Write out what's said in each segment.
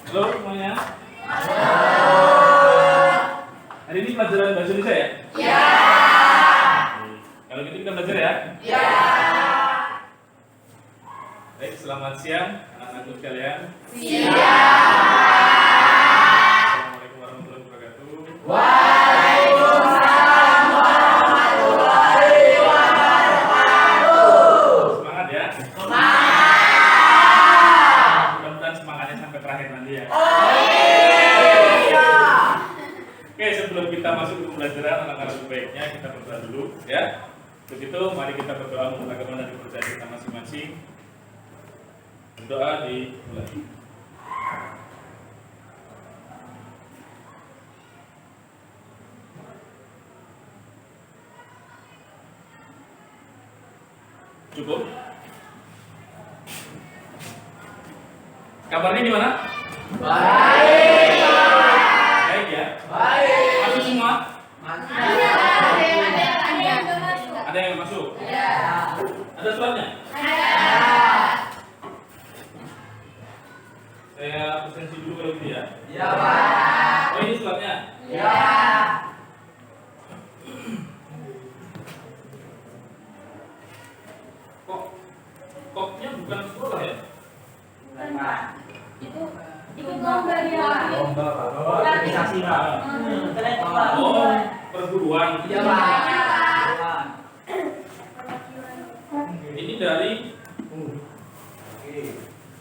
Halo semuanya. Hari ini pelajaran bahasa Indonesia ya? Ya. Kalau gitu kita belajar ya? Ya. Baik, selamat siang anak-anakku sekalian. Assalamualaikum warahmatullahi wabarakatuh. Waalaikumsalam warahmatullahi wabarakatuh. Semangat ya. Semangat. Mudah-mudahan semangatnya sampai terakhir nanti ya. Iya. Oke, sebelum kita masuk ke pembelajaran, alangkah lebih baiknya kita berdoa dulu ya. Begitu, mari kita berdoa menggunakan dari percaya kita masing-masing. Berdoa dimulai. Cukup? Kabarnya gimana? Baik. Baik ya? Baik. Masuk semua? Ada. Ada yang masuk? Ya. Ada suratnya? Ada. Saya absensi dulu kalau gitu ya. Ya, Pak. Oh, ini suratnya? Ya. Koknya bukan sekolah ya? Bukan, Pak. Itu lomba dia. Lomba, Pak. Organisasi, Pak. Oh, perguruan. Iya, Pak. Ini dari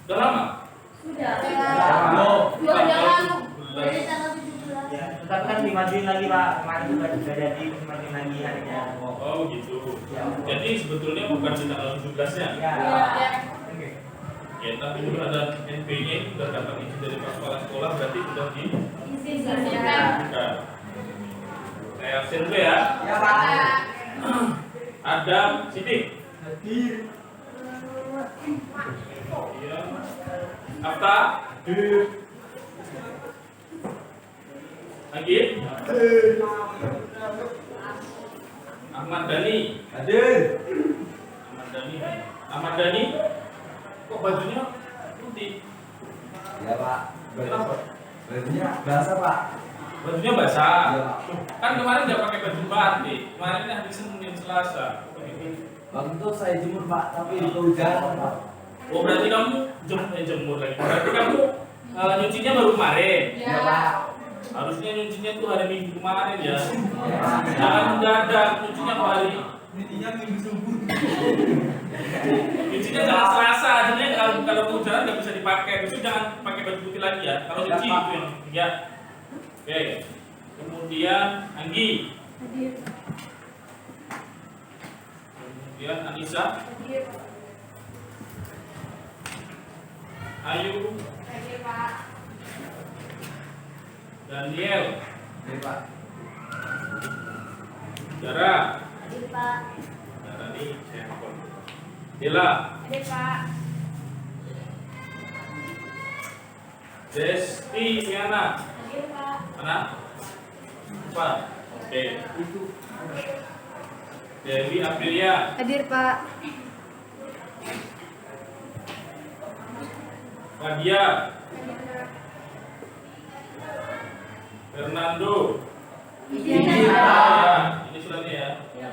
udah lama? Sudah. Lama. 2 bulan lalu. Bulan. Dari tanggal 17. Ya, tetap kan dimajuin lagi Pak, kemarin juga sudah jadi dimajuin lagi harinya. Oh gitu. Ya. Jadi sebetulnya bukan di tanggal 17-nya. Ya. Ya. Ya, tapi itu ada NP-nya, itu sudah dapat izin dari Pak Kepala Sekolah, berarti sudah Izinkan. dibuka. Saya absen dulu ya. Ya Pak. Ada Siti. Hadir. Iya. Afta. Lagi. Ahmad Dhani. Hadir. Ahmad Dhani. Kok bajunya putih? Ya Pak. Kenapa? Bajunya basah Pak. Bajunya basah. Iya Pak. Kan kemarin nggak pakai baju batik. Kemarin kan hari Senin Selasa. Kok begitu? Waktu itu saya jemur Pak, tapi kehujanan Pak. Oh, berarti kamu jemur lagi. Berarti kamu nyucinya baru kemarin. Ya Pak. Harusnya nyucinya tuh hari Minggu kemarin ya. Ya Pak. Jangan mendadak nyucinya kok hari. Intinya minggu subuh. Nyucinya jangan Selasa. Akhirnya kalau kehujanan nggak bisa dipakai. Besok jangan pakai baju putih lagi ya. Kalau Ya, nyuci Pak. itu yang ya. Oke. Kemudian Anggi. Hadir. Kemudian Anissa. Hadir. Ayu. Hadir, Pak. Daniel. Ya Pak. Dara. Hadir, Pak. Dara nih handphone. Dela. Hadir, Pak. Desti Tiana. Hadir, Pak. Mana? Apa? Oke. Dewi Aprilia. Hadir, Pak. Fadia. Fernando. Izin, Ya, Pak. ini suratnya ya. Ya.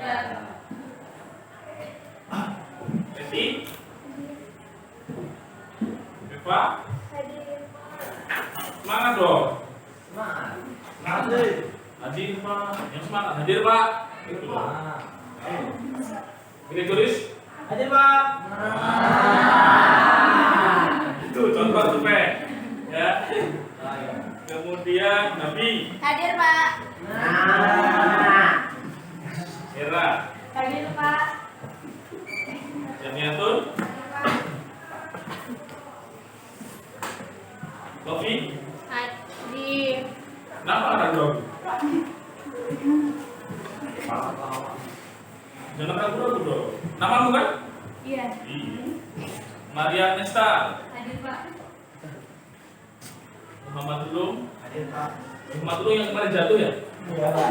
Resi. Eva. Hadir. Semangat dong. Hadir. Hadir Pak. Yang semangat. Hadir Pak. Gitu. Gregoris. Hadir Pak. Itu contoh supaya ya. Kemudian Nabi. Hadir, Pak. Era. Hadir, Pak. Jamiatun. Lofi. Hadir. Kenapa ada dong? Jangan ragu-ragu dong. Namamu kan? Iya. Iya. Maria Nesta. Hadir, Pak. Muhammad Ulum. Hadir Pak. Muhammad Ulum yang kemarin jatuh ya? Ya Pak.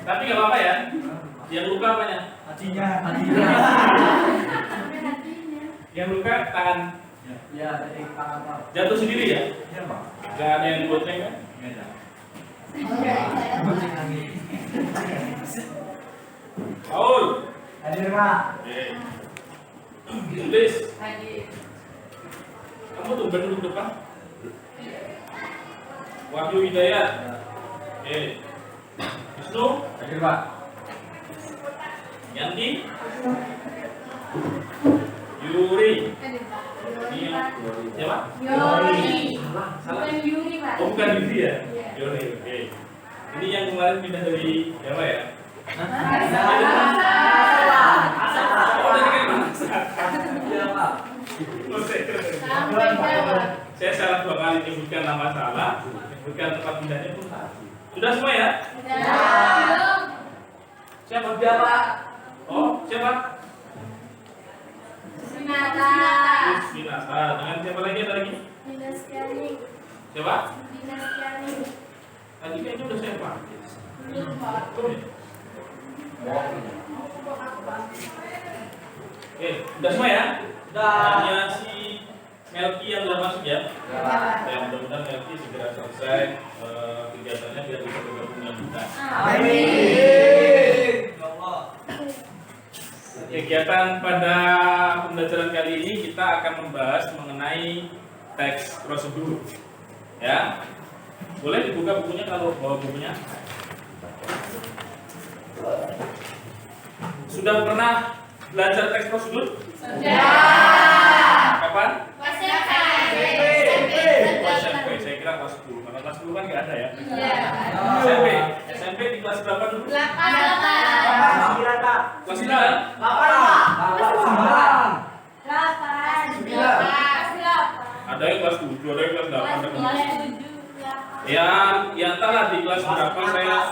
Tapi nggak apa-apa ya. Yang luka apanya? Hatinya. Sampai hatinya. Yang luka tangan Ya, dari tangan Pak. Jatuh sendiri ya? Iya Pak. Gak ada yang goceng kan? Kucing angin. Paul. Hadir Pak. Oke. Tulis. Hadir. Kamu tuh duduk depan. Wahyu Hidayat. Oke. Wisnu. Hadir Pak. Yanti. Yuri. Hadir Pak. Ini siapa? Yori. Salah. Bukan Yuri Pak. Oh bukan Yuri ya? Iya. Yuri. Oke. Ini yang kemarin pindah dari Jawa ya? Oh dari kan Iya Pak. Sampai Jawa. Saya salah 2 kali menyebutkan nama salah, menyebutkan tempat pindahnya pun salah. Sudah semua ya? Belum. Siapa? Iya Pak. Oh, siapa? Sinata. Binasa. Dengan siapa lagi? Ada lagi? Dinas Kianing. Siapa? Dinas Kianing. Tadi kayaknya udah saya Pak. Belum Pak. Belum ya? Oke, udah semua ya? Hanya si Melki yang udah masuk ya? Ya mudah-mudahan Melki segera selesai kegiatannya biar bisa bergabung dengan kita. Amin. Ya Allah. Kegiatan pada pembelajaran kali ini kita akan membahas mengenai teks prosedur. Ya, boleh dibuka bukunya kalau bawa bukunya. Sudah pernah belajar teks prosedur? Sudah. Kapan? SMP. Oh, SMP. Saya kira kelas 10. Karena kelas 10 kan nggak ada ya. Iya. SMP. SMP di kelas berapa dulu? 8. Sembilan Pak. Kelas 9. Ada yang kelas 7, ada yang kelas 8, ada yang kelas 9. Ya entahlah di kelas berapa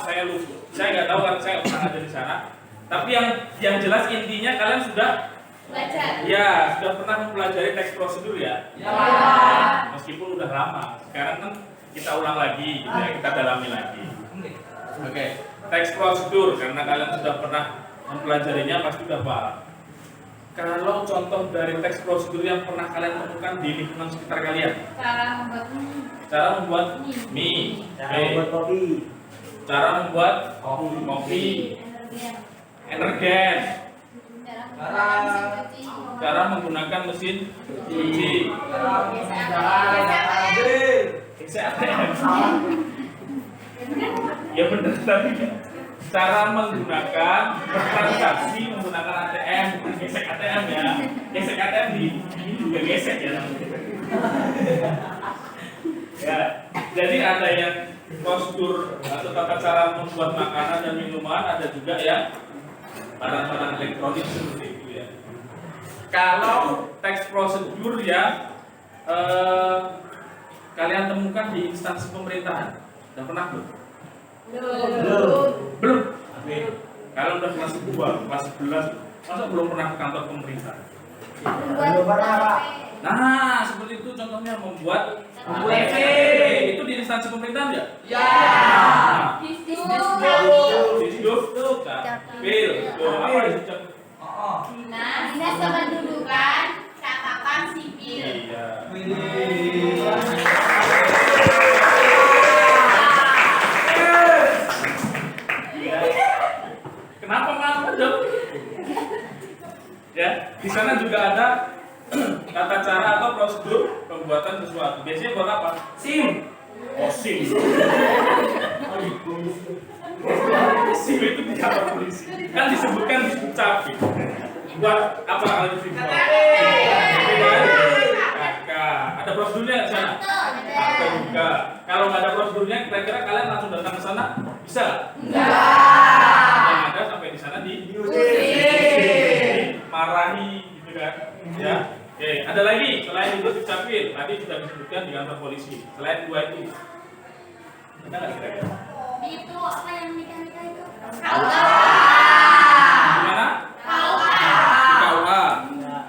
saya lupa. Saya nggak tahu kan saya pernah ada di sana. Tapi yang jelas intinya kalian sudah sudah pernah mempelajari teks prosedur ya. Meskipun udah lama. Sekarang kan kita ulang lagi, gitu ya, kita dalami lagi. Oke, teks prosedur karena kalian sudah pernah mempelajarinya pasti udah paham. Kalau contoh dari teks prosedur yang pernah kalian temukan di lingkungan sekitar kalian, cara membuat mie, Cara membuat kopi. cara membuat kopi, energen, cara menggunakan mesin cuci, ATM. Ya benar tapi cara menggunakan transaksi menggunakan ATM, bukan gesek ATM ya. Gesek ATM di ini juga gesek ya namanya. Ya, jadi ada yang prosedur atau tata cara membuat makanan dan minuman, ada juga ya barang-barang elektronik seperti itu ya. Kalau teks prosedur ya kalian temukan di instansi pemerintahan, udah pernah belum? Belum. Kalau udah kelas 2, kelas 11, masa belum pernah ke kantor pemerintah? Belum pernah Pak. Nah, seperti itu contohnya membuat KTP. Itu di instansi pemerintahan ya? Ya. Disduk, Capil, apa disduk? Dinas Kependudukan Catatan Sipil. Iya. Kenapa ngapa dong? Ya, di sana juga ada tata cara atau prosedur pembuatan sesuatu. Biasanya buat apa? SIM. Oh, SIM. SIM itu di kantor polisi. Kan disebutkan di Dukcapil. Buat apa kalau di sini? Ada prosedurnya di sana? Ada juga. Kalau nggak ada prosedurnya, kira-kira kalian langsung datang ke sana bisa? Yang ada sampai di sana marahi gitu kan? Ya. Oke, ada lagi selain itu Dukcapil. Tadi sudah disebutkan di kantor polisi. Selain dua itu, ada nggak kira-kira? Itu apa yang nikah-nikah itu? Gimana?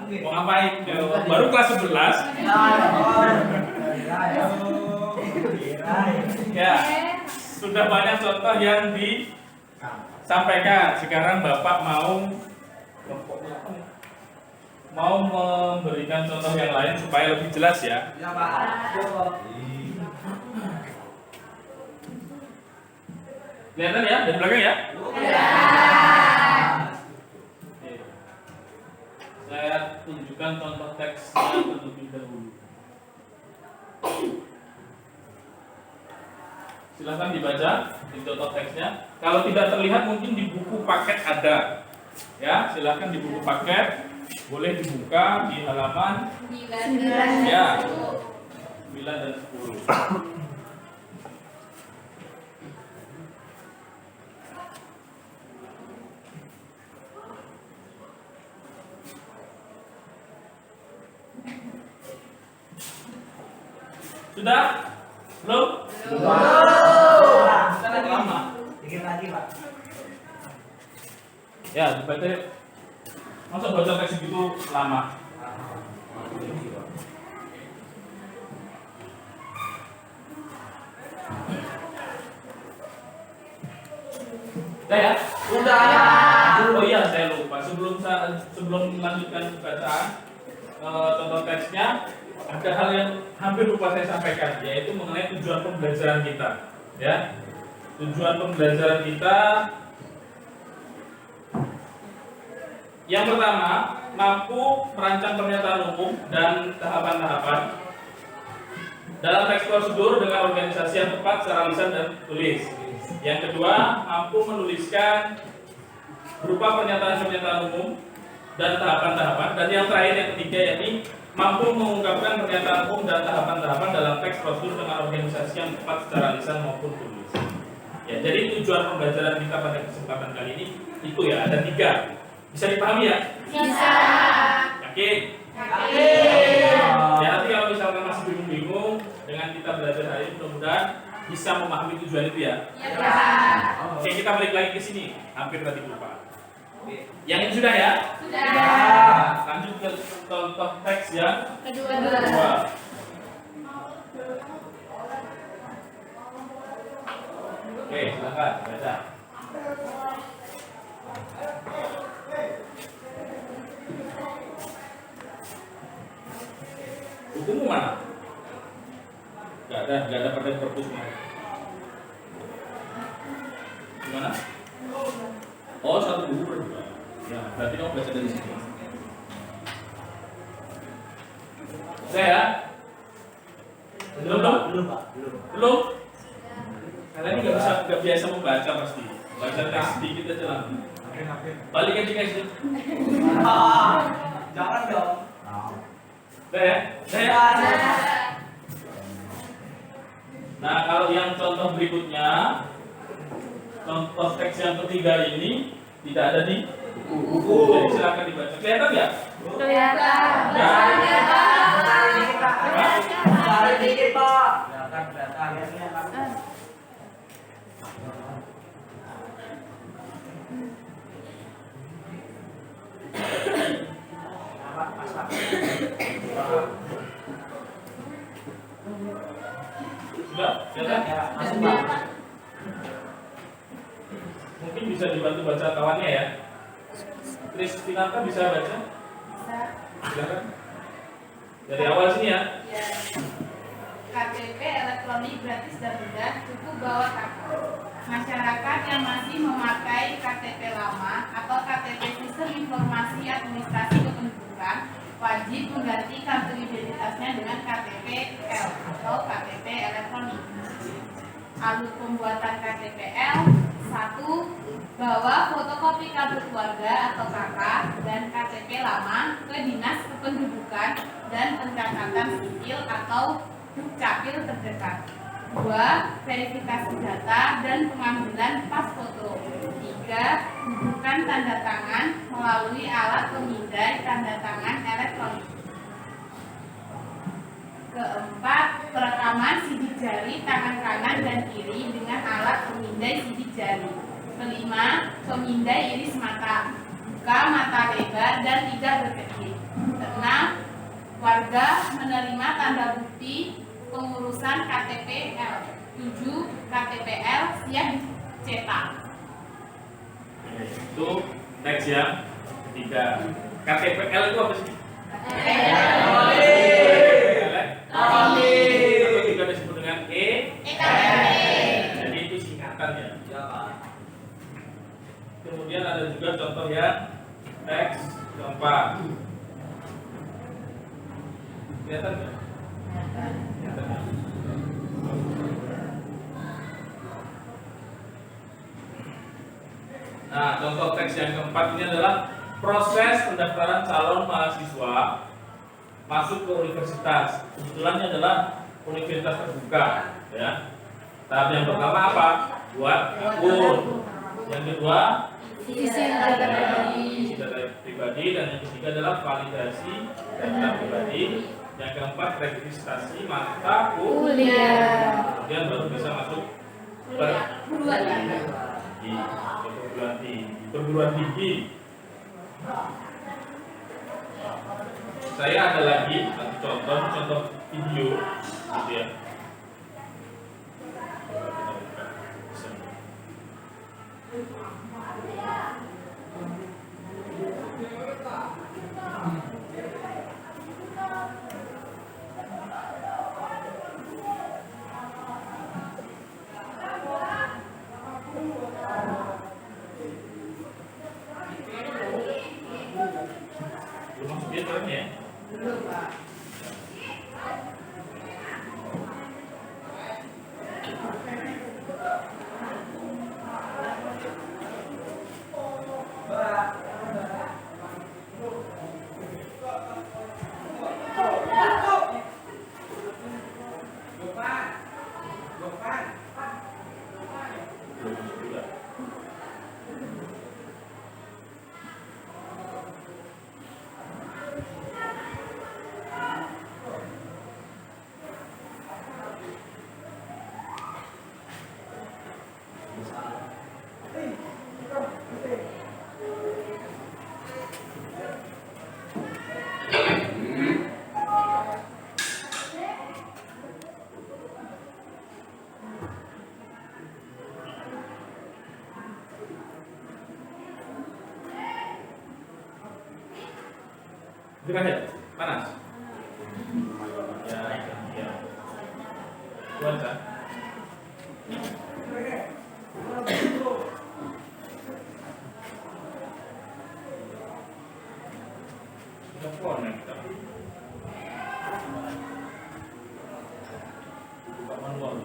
Di KUA. Mau ngapain? Baru kelas 11. Ya, sudah banyak contoh yang disampaikan. Sekarang Bapak mau mau memberikan contoh yang lain supaya lebih jelas ya. Ya Pak. Kelihatan ya dari belakang ya? Oke. Saya tunjukkan contoh teksnya terlebih dahulu. Silahkan dibaca di contoh teksnya. Kalau tidak terlihat mungkin di buku paket ada. Ya, silahkan di buku paket boleh dibuka di halaman 9 ya 9 dan 10. Sudah? Belum? Kita lagi lama. Dikit lagi Pak. Ya, dibaca. Masa baca teks segitu lama? Udah ya? Udah. Oh iya, saya lupa. Sebelum melanjutkan bacaan contoh teksnya, ada hal yang hampir lupa saya sampaikan, yaitu mengenai tujuan pembelajaran kita. Ya, tujuan pembelajaran kita yang pertama, mampu merancang pernyataan umum dan tahapan-tahapan dalam teks prosedur dengan organisasi yang tepat secara lisan dan tulis. Yang kedua, mampu menuliskan berupa pernyataan-pernyataan umum dan tahapan-tahapan. Dan yang terakhir, yang ketiga, yakni mampu mengungkapkan pernyataan umum dan tahapan-tahapan dalam teks prosedur dengan organisasi yang tepat secara lisan maupun tulis. Ya, jadi tujuan pembelajaran kita pada kesempatan kali ini itu ya ada 3. Bisa dipahami ya? Bisa. Yakin? Ya, nanti kalau misalkan masih bingung-bingung dengan kita belajar hari ini, mudah-mudahan bisa memahami tujuan itu ya. Oke, kita balik lagi ke sini. Hampir tadi lupa. Yang ini sudah ya? Sudah. Lanjut ke contoh teks yang Kedua. kedua. Oke, silakan baca. Bukumu mana? Gak ada pada perpusnya. Gimana? Oh, satu buku berdua. Ya, berarti kamu baca dari sini. Saya belum Belum Pak, belum. belum. Kalian ini nggak biasa membaca pasti. Baca teks sedikit aja lah. Balik aja guys. Jangan dong. Saya. Nah, kalau yang contoh berikutnya, contoh teks yang ketiga ini tidak ada di buku. Jadi silakan dibaca. Kelihatan nggak? Kelihatan. Cari dikit Pak. Kelihatan. Sudah? Kelihatan? Masuk Pak. Mungkin bisa dibantu baca kawannya ya. Kristinata bisa baca? Silakan. Dari awal sini ya. KTP elektronik gratis dan mudah, cukup bawa kakak. Masyarakat yang masih memakai KTP lama atau KTP Sistem Informasi Administrasi Kependudukan wajib mengganti kartu identitasnya dengan KTP L atau KTP elektronik. Alur pembuatan KTP L: 1. Bawa fotokopi kartu keluarga atau KK dan KTP lama ke Dinas Kependudukan dan Pencatatan Sipil atau Dukcapil terdekat. 2. Verifikasi data dan pengambilan pas foto. 3. Dudukan tanda tangan melalui alat pemindai tanda tangan elektronik. Keempat, perekaman sidik jari tangan kanan dan kiri dengan alat pemindai sidik jari. Kelima, pemindai iris mata, buka mata lebar dan tidak berkedip. Keenam, warga menerima tanda bukti pengurusan KTP L. 7. KTP L siap dicetak. Itu teks yang ketiga. KTP L itu apa sih? Kelihatan nggak? Kelihatan nggak? Nah, contoh teks yang keempat ini adalah proses pendaftaran calon mahasiswa masuk ke universitas. Kebetulan ini adalah universitas terbuka, ya. Tahap yang pertama apa? Buat akun. Yang kedua, Isi data isi data pribadi, dan yang ketiga adalah validasi data pribadi. Yang keempat, registrasi mata kuliah. kemudian baru bisa masuk Perguruan perguruan tinggi. Saya ada lagi satu contoh video, gitu ya. Belum masuk dia terangnya ya? Belum, Pak. Belum masuk juga. Bukan ya? Panas? Ya, ya. Cuaca. Kita connect. Buka manual.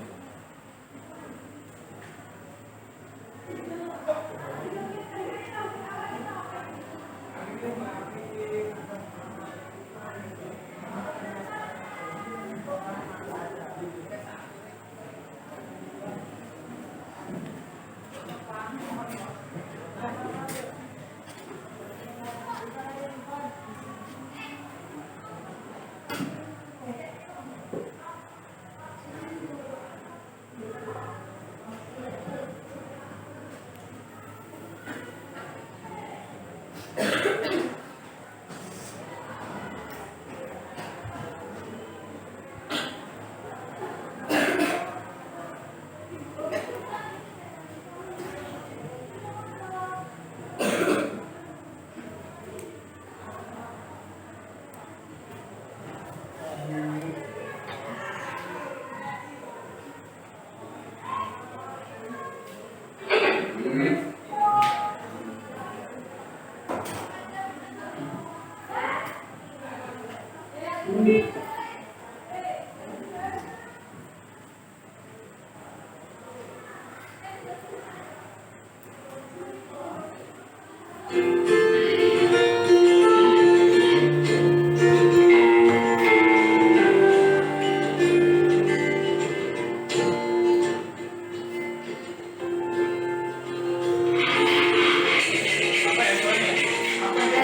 Apa ya soalnya? Apa ya?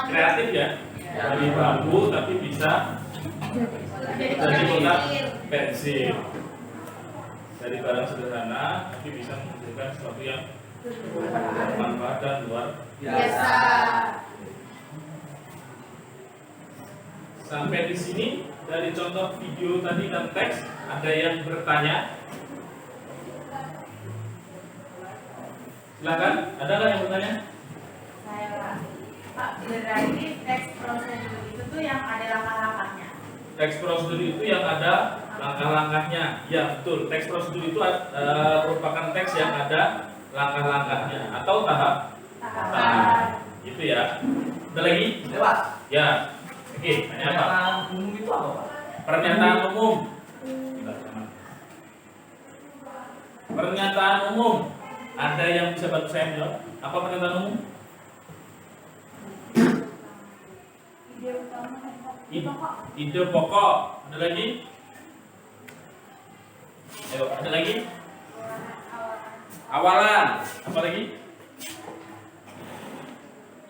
kreatif ya. Dari bambu tapi bisa jadi kotak pensil. Dari barang sederhana tapi bisa menghasilkan sesuatu yang bermanfaat dan luar Biasa. Sampai di sini dari contoh video tadi dan teks ada yang bertanya? Silakan, ada nggak yang bertanya? Saya Pak, berarti teks prosedur itu tuh yang ada langkah-langkahnya. Teks prosedur itu yang ada langkah-langkahnya. Ya betul, teks prosedur itu merupakan teks yang ada langkah-langkahnya atau tahap. Itu ya. Ada lagi? Lewat. Ya. Oke, tanya apa? Pernyataan umum itu apa, Pak? Pernyataan umum. Pernyataan umum. Ada yang bisa bantu saya menjawab? Apa pernyataan umum? Ide pokok. Ada lagi? Ayo, ada lagi? Awalan. Apa lagi?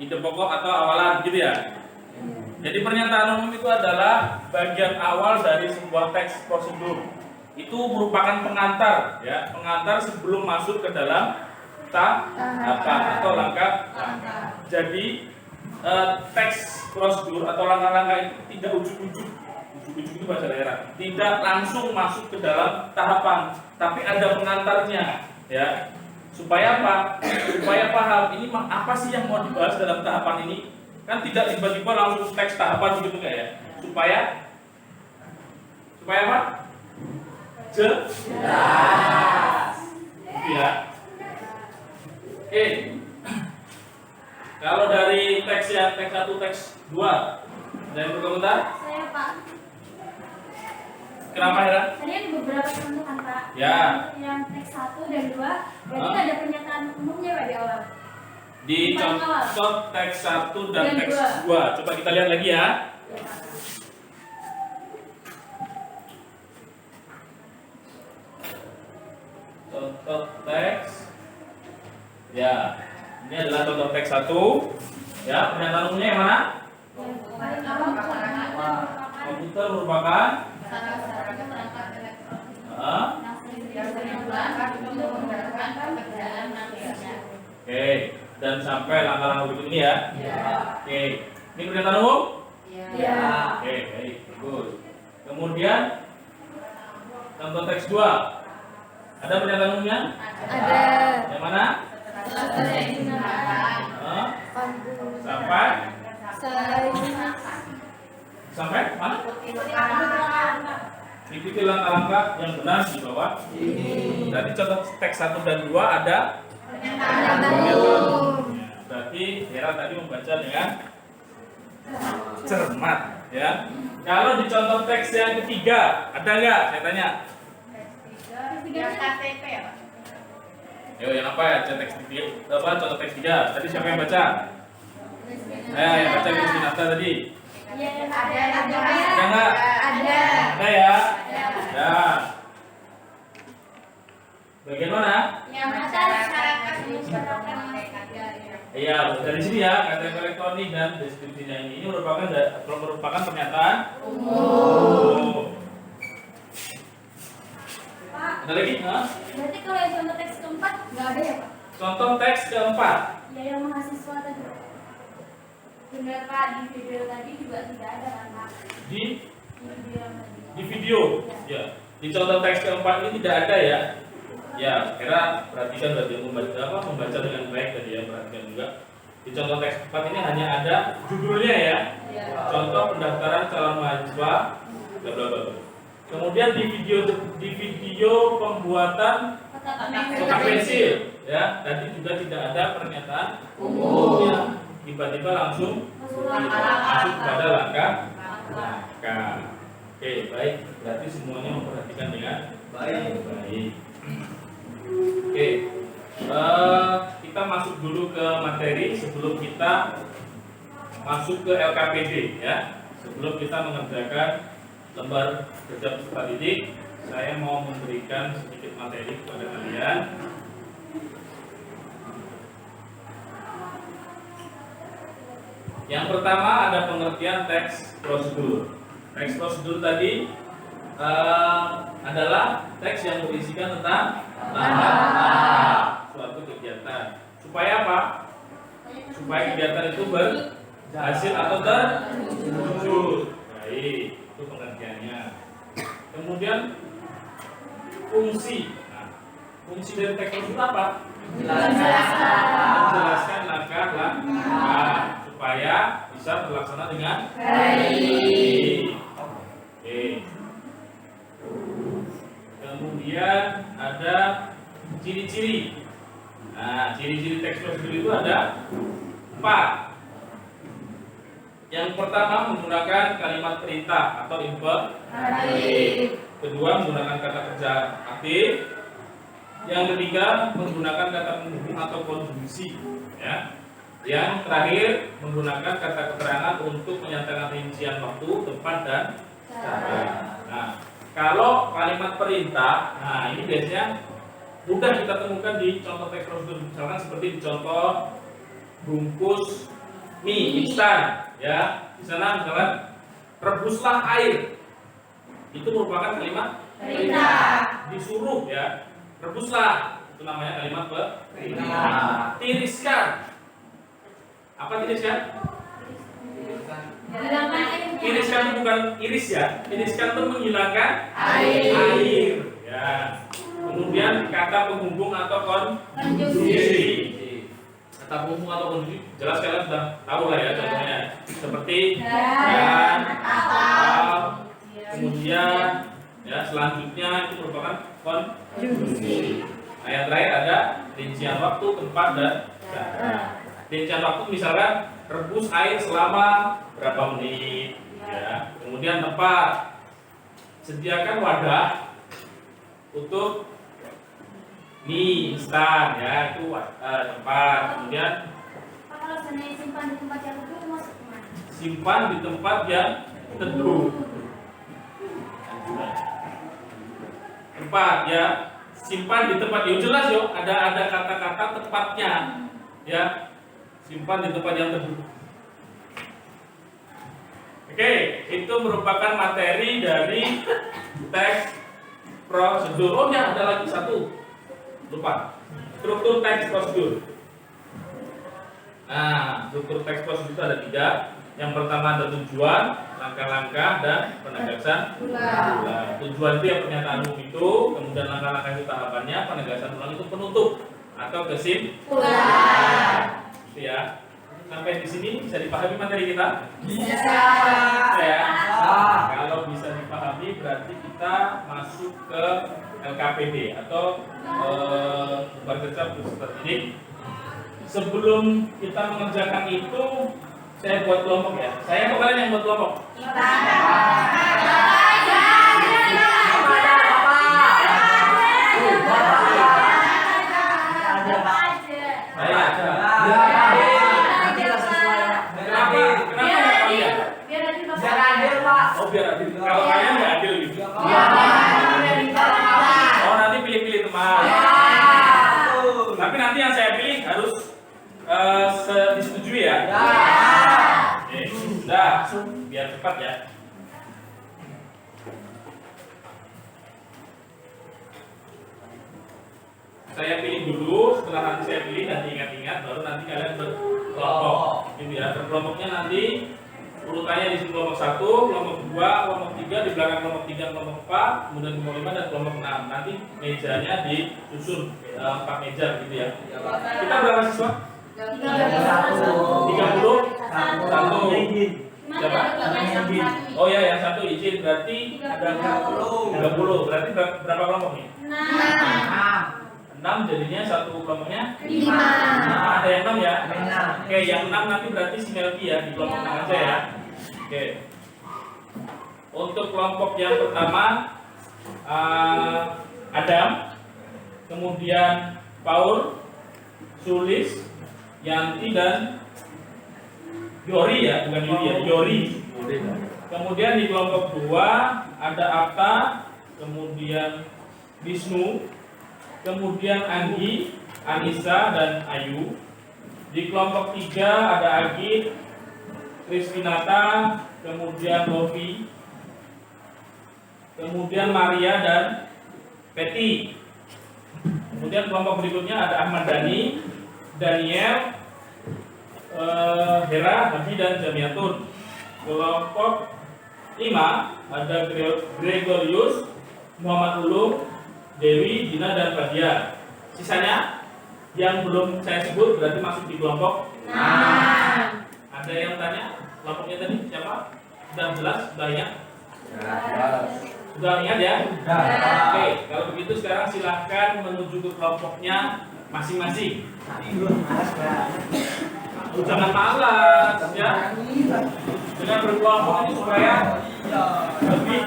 Ide pokok atau awalan, gitu ya? Jadi pernyataan umum itu adalah bagian awal dari sebuah teks prosedur. Itu merupakan pengantar, ya, pengantar sebelum masuk ke dalam tahapan atau langkah. Jadi teks prosedur atau langkah-langkah itu tidak ujuk-ujuk itu bahasa daerah, tidak langsung masuk ke dalam tahapan, tapi ada pengantarnya, ya. Supaya apa? Supaya paham ini apa sih yang mau dibahas dalam tahapan ini. Kan tidak tiba-tiba langsung teks tahapan begitu enggak ya? Supaya apa? Jelas. Ya. Oke. Kalau dari teks ya, teks 1, teks 2, ada yang berkomentar? Saya Pak. Kenapa Hera? Tadi ada beberapa contoh kan Pak. Ya. Yang teks 1 dan 2, berarti nggak ada pernyataan umumnya Pak di awal. Di contoh teks 1 dan teks 2. Coba kita lihat lagi ya. Ya, Pak. Contoh teks. Ya. Ini adalah contoh teks 1. Ya, pernyataan umumnya yang mana? Yang paling awal merupakan Komputer merupakan Sarana perangkat elektronik Hah? yang bermanfaat untuk memudahkan pekerjaan manusia. Oke, dan sampai langkah-langkah berikut ini ya. Ya. Oke, ini pernyataan umum? Ya. Oke, baik, bagus. Kemudian contoh teks 2. Ada pernyataan umumnya? Ada. Yang mana? Hah? Sampai sampai mana? Ikuti langkah-langkah yang benar di bawah. Berarti contoh teks 1 dan 2 ada pernyataan umum. Berarti Hera tadi membaca dengan cermat, ya. Kalau di contoh teks yang ketiga, ada nggak? Saya tanya. Yang KTP ya Pak? Yo, yang apa ya? Contoh teks 3. Tadi siapa yang baca? Yang baca Miss Nafta tadi. Iya, Ada. Ada nggak? Ada. Ada ya? Ada. Ya. Bagian mana? Yang masyarakat memakai KTP. Iya, dari sini ya, KTP elektronik dan deskripsinya ini merupakan pernyataan umum. Pak, Ada lagi? Hah? berarti kalau yang contoh teks keempat nggak ada ya Pak? Contoh teks keempat. Ya yang mahasiswa tadi. Benar Pak, di video tadi juga tidak ada kan Pak? Di Di video yang tadi. di video, ya. Di contoh teks keempat ini tidak ada ya. Ya, kira perhatikan berarti membaca dengan baik tadi ya, perhatikan juga. Di contoh teks keempat ini hanya ada judulnya ya. Contoh pendaftaran calon mahasiswa, bla bla bla. Kemudian di video pembuatan kotak pensil, ya. Tadi juga tidak ada pernyataan umum yang tiba-tiba langsung masuk pada langkah. Oke, baik. Berarti semuanya memperhatikan dengan baik. Oke, kita masuk dulu ke materi sebelum kita masuk ke LKPD ya. Sebelum kita mengerjakan lembar kerja peserta didik, saya mau memberikan sedikit materi kepada kalian. Yang pertama ada pengertian teks prosedur. Teks prosedur tadi adalah teks yang berisikan tentang suatu kegiatan. Supaya apa? Supaya kegiatan itu berhasil atau terwujud. Baik, itu pengertiannya. Kemudian fungsi. Nah, fungsi dari teks prosedur apa? Menjelaskan langkah-langkah supaya bisa terlaksana dengan baik. Oke. Kemudian ada ciri-ciri. Nah, ciri-ciri teks prosedur itu ada 4. Yang pertama menggunakan kalimat perintah atau imperatif. Kedua menggunakan kata kerja aktif. Yang ketiga menggunakan kata penghubung atau konjungsi, ya. Yang terakhir menggunakan kata keterangan untuk menyatakan rincian waktu, tempat dan cara. Nah, kalau kalimat perintah, nah ini biasanya mudah kita temukan di contoh teks prosedur, misalkan seperti di contoh bungkus mie instan, ya. Di sana misalkan rebuslah air, itu merupakan kalimat perintah. Disuruh, ya. Rebuslah, itu namanya kalimat perintah. Tiriskan. Apa tiriskan? Tiriskan itu bukan iris, ya. Tiriskan itu menghilangkan air. Ya. Kemudian kata penghubung atau konjungsi. Kata penghubung atau konjungsi jelas kalian sudah tahu lah, ya, contohnya. Seperti dan, atau, kemudian, ya, selanjutnya itu merupakan konjungsi. Nah, yang terakhir ada rincian waktu, tempat dan cara. Rincian waktu misalkan rebus air selama berapa menit, ya. Kemudian tempat, sediakan wadah untuk mie instan, ya, itu tempat. Kemudian Kalau seandainya simpan di tempat yang teduh masuk kemana? simpan di tempat yang teduh. Tempat, ya, simpan di tempat yang jelas, yo. Ada kata-kata tepatnya, ya. Simpan di tempat yang teduh. Oke, itu merupakan materi dari teks prosedur. Oh ya, ada lagi satu, lupa. Struktur teks prosedur. Nah, struktur teks prosedur itu ada 3. Yang pertama ada tujuan, langkah-langkah, dan penegasan ulang. Tujuan itu ya pernyataan umum itu, kemudian langkah-langkah itu tahapannya, penegasan ulang itu penutup atau kesimpulan. Itu ya. Sampai di sini bisa dipahami materi kita? Bisa. Ya. Kalau bisa dipahami berarti kita masuk ke LKPD atau lembar kerja peserta didik. Sebelum kita mengerjakan itu, saya buat kelompok, ya. Saya atau kalian yang buat kelompok? Saya aja. Kenapa nggak kalian? Biar adil, Pak. Oh, biar adil. Kalau kalian nggak adil gitu. Oh, nanti pilih-pilih teman. Tapi nanti yang saya pilih harus disetujui, ya. Oke, sudah. Biar cepat, ya. Saya pilih dulu, setelah nanti saya pilih dan ingat-ingat, baru nanti kalian berkelompok, gitu ya. Berkelompoknya nanti urutannya di sini kelompok 1, kelompok 2, kelompok 3, di belakang kelompok 3, kelompok 4, kemudian kelompok 5 dan kelompok 6. Nanti mejanya disusun 4 meja, gitu ya. Kita berapa siswa? 30? 1. Siapa? Oh ya, yang 1 izin, berarti ada 30. Berarti berapa kelompok nih? 6, jadinya satu kelompoknya 5. Nah, ada yang 6, ya? 6. Oke, yang 6 nanti berarti si Melki, ya, di kelompok 6 aja, ya. Oke. Untuk kelompok yang pertama Adam, kemudian Paul, Sulis, Yanti dan Yori, ya, bukan Yuri, ya, Yori. Kemudian di kelompok 2 ada Apta, kemudian Wisnu, kemudian Anggi, Anissa dan Ayu. Di kelompok 3 ada Agit, Kristinata, kemudian Lofi, kemudian Maria dan Peti. Kemudian kelompok berikutnya ada Ahmad Dhani, Daniel, Hera, Hadi dan Jamiatun. Kelompok 5 ada Gregorius, Muhammad Ulum, Dewi, Dina dan Fadia. Sisanya yang belum saya sebut berarti masuk di kelompok. Ada yang tanya kelompoknya tadi siapa? Sudah jelas? Sudah ingat? Sudah ingat ya? Oke, kalau begitu sekarang silahkan menuju ke kelompoknya masing-masing. Jangan malas ya. Dengan berkelompok ini supaya lebih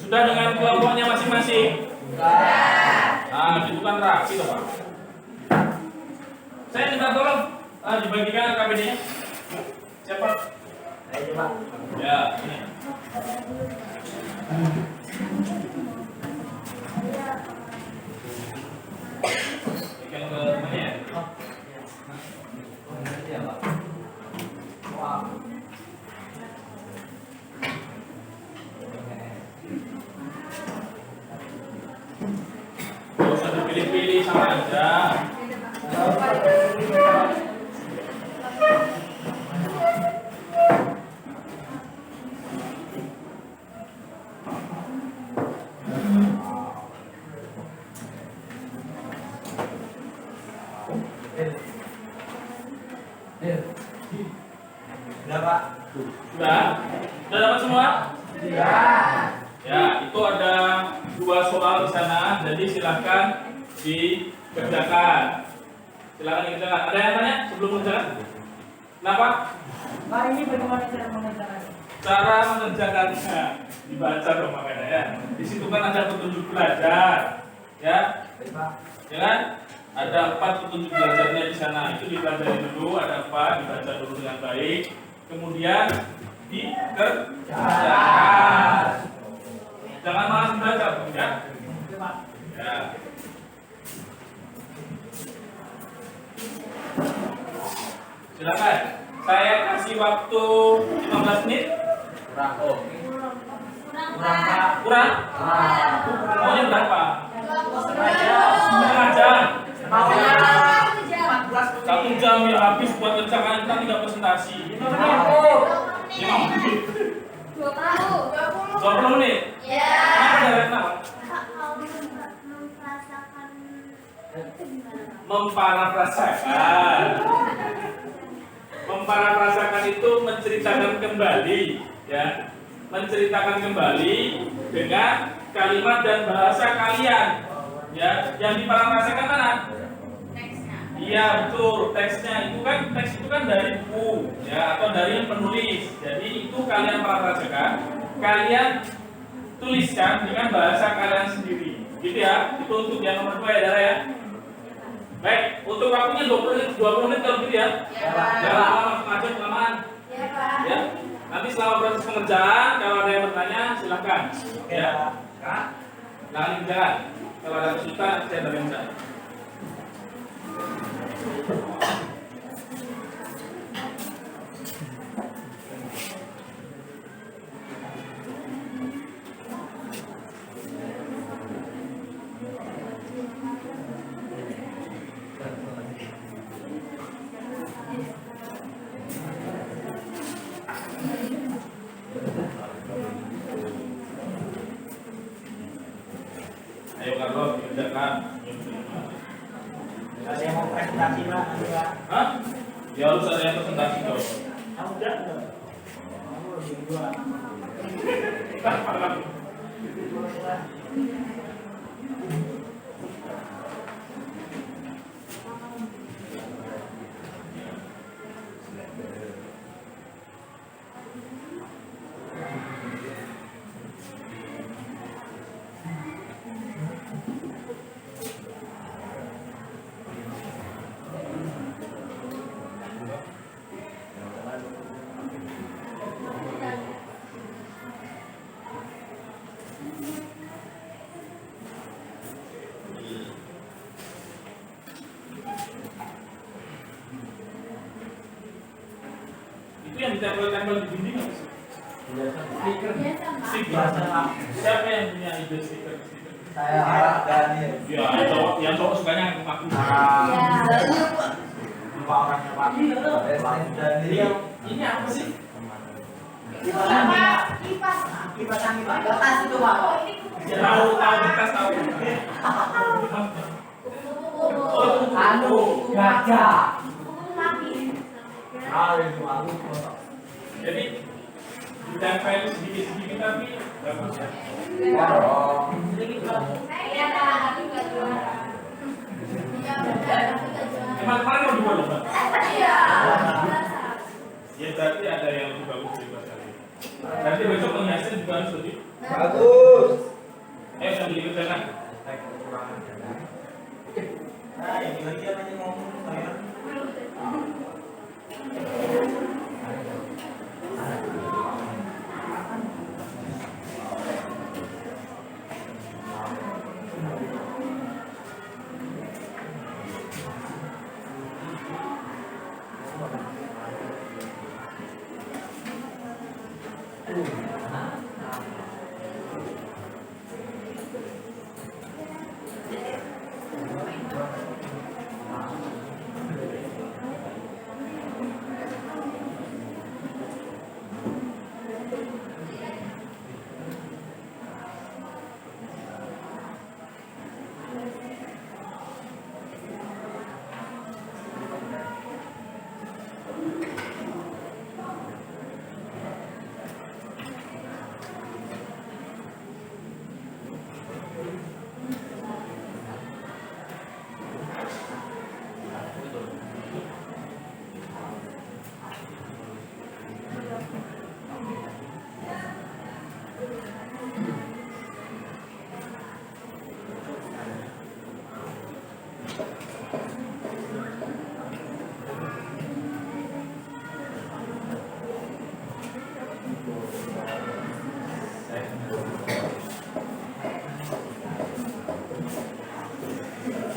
sudah dengan kelompoknya masing-masing. Nah, itu kan rapi loh Pak. Saya minta tolong dibagikan KBD-nya. Siapa? Ayo Pak. Ya, ini. Ikan ke mana ya? Gak usah dipilih-pilih sama aja. Sudah Pak. Sudah? Sudah dapat semua? Iya. Ya, itu ada 2 soal di sana, jadi silahkan dikerjakan. Silahkan dikerjakan. Ada yang tanya sebelum mengerjakan? Kenapa? Pak, ini bagaimana cara mengerjakannya? Cara mengerjakannya dibaca dong makanya ya. Di situ kan ada petunjuk belajar, ya, Baik Pak. ya kan? Ada 4 petunjuk belajarnya di sana. Itu dipelajari dulu, ada 4, dibaca dulu dengan baik. Kemudian dikerjakan. Jangan malas membaca, ya. Ya. Silakan. Saya kasih waktu 15 menit. Kurang. Oh. Kurang? Maunya berapa? Setengah jam. 1 jam ya habis buat kerjakan kita tidak presentasi. 5 menit. 20 menit. Kenapa dari kenapa? Memparafrasakan. Memparafrasakan itu menceritakan kembali, ya. Menceritakan kembali dengan kalimat dan bahasa kalian. Ya, yang diparafrasakan mana? Teksnya. Iya, betul. Teks itu kan dari buku, ya, atau dari penulis. Jadi itu kalian parafrasakan, kalian tuliskan dengan bahasa kalian sendiri. Gitu ya. Itu untuk yang nomor 2 ya, Dara ya. Baik, untuk waktunya 20 menit kalau gitu ya. Jangan lama langsung aja kelamaan. Ya. Nanti selama proses pengerjaan kalau ada yang bertanya silahkan. Ya. Jangan dikerjakan. Kalau ada kesulitan nanti saya berikan saya. Ya harus ada yang presentasi dong. Kamu udah? Kamu lebih dua. Itu yang ditempel-tempel di dinding apa sih? Stiker. Biasa, Pak. Stiker. Siapa yang punya ide stiker? Saya harap Daniel. Ya, yang cowok sukanya aku. Ya. Lupa orangnya Pak. Daniel. Ini apa sih? Kipas. Kipas angin Pak. Kertas itu Pak. Oh, ini kupu. Tahu bekas tahu. Oh, Anu, gajah. Kupu mati. Itu aku. jadi ditempel sedikit-sedikit tapi bagus ya. Iya, Pak, tapi nggak juara. Iya, benar, tapi nggak juara. Emang kemarin mau dibuat lomba? Iya. Biasa. Ya berarti ada yang lebih bagus dari Mas Ali. Nanti besok penghiasan juga harus lebih. Bagus. Sambil ikut sana. Nah, ini lagi namanya ngomong saya.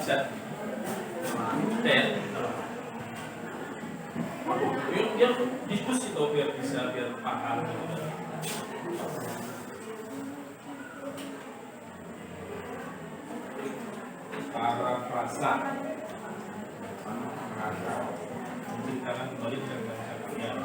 Bisa. Ya. Yuk, diskusi tuh biar bisa paham gitu. Parafrasa. Menceritakan kembali dengan bahasa kalian.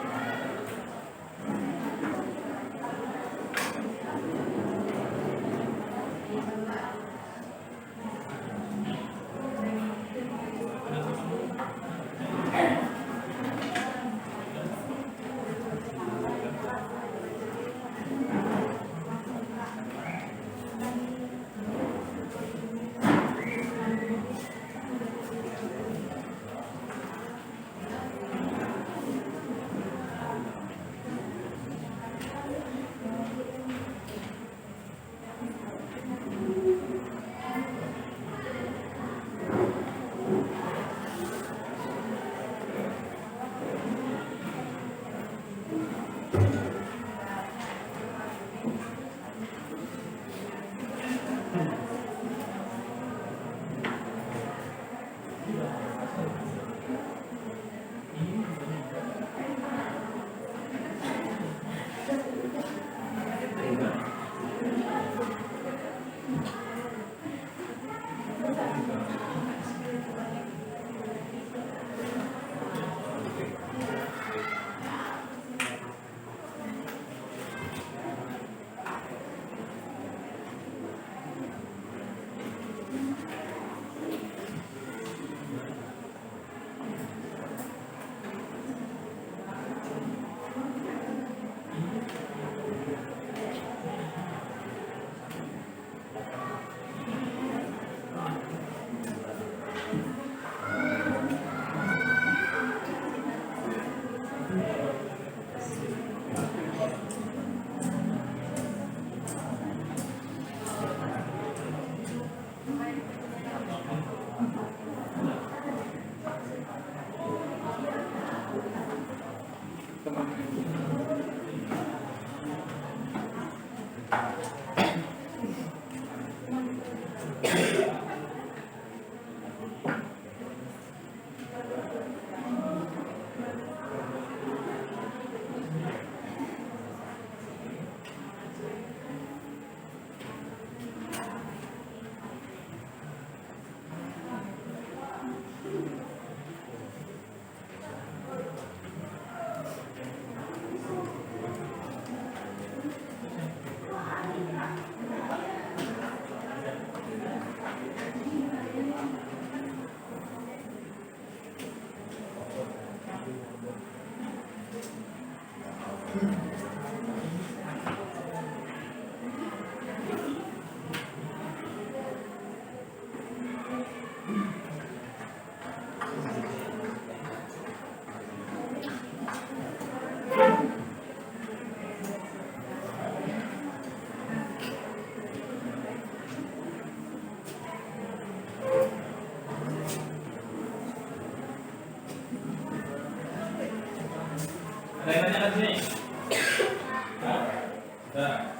Ada yang nanya ke sini? Nah.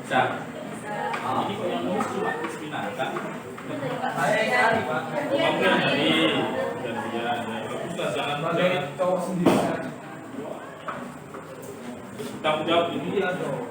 Bisa. Ini kok yang nulis cuma Krispina kan? Saya cari Pak. Kamu yang nyari. Gantian. Bagus lah, jangan Sebagai cowok sendiri kan. tanggung jawab ini. Iya dong.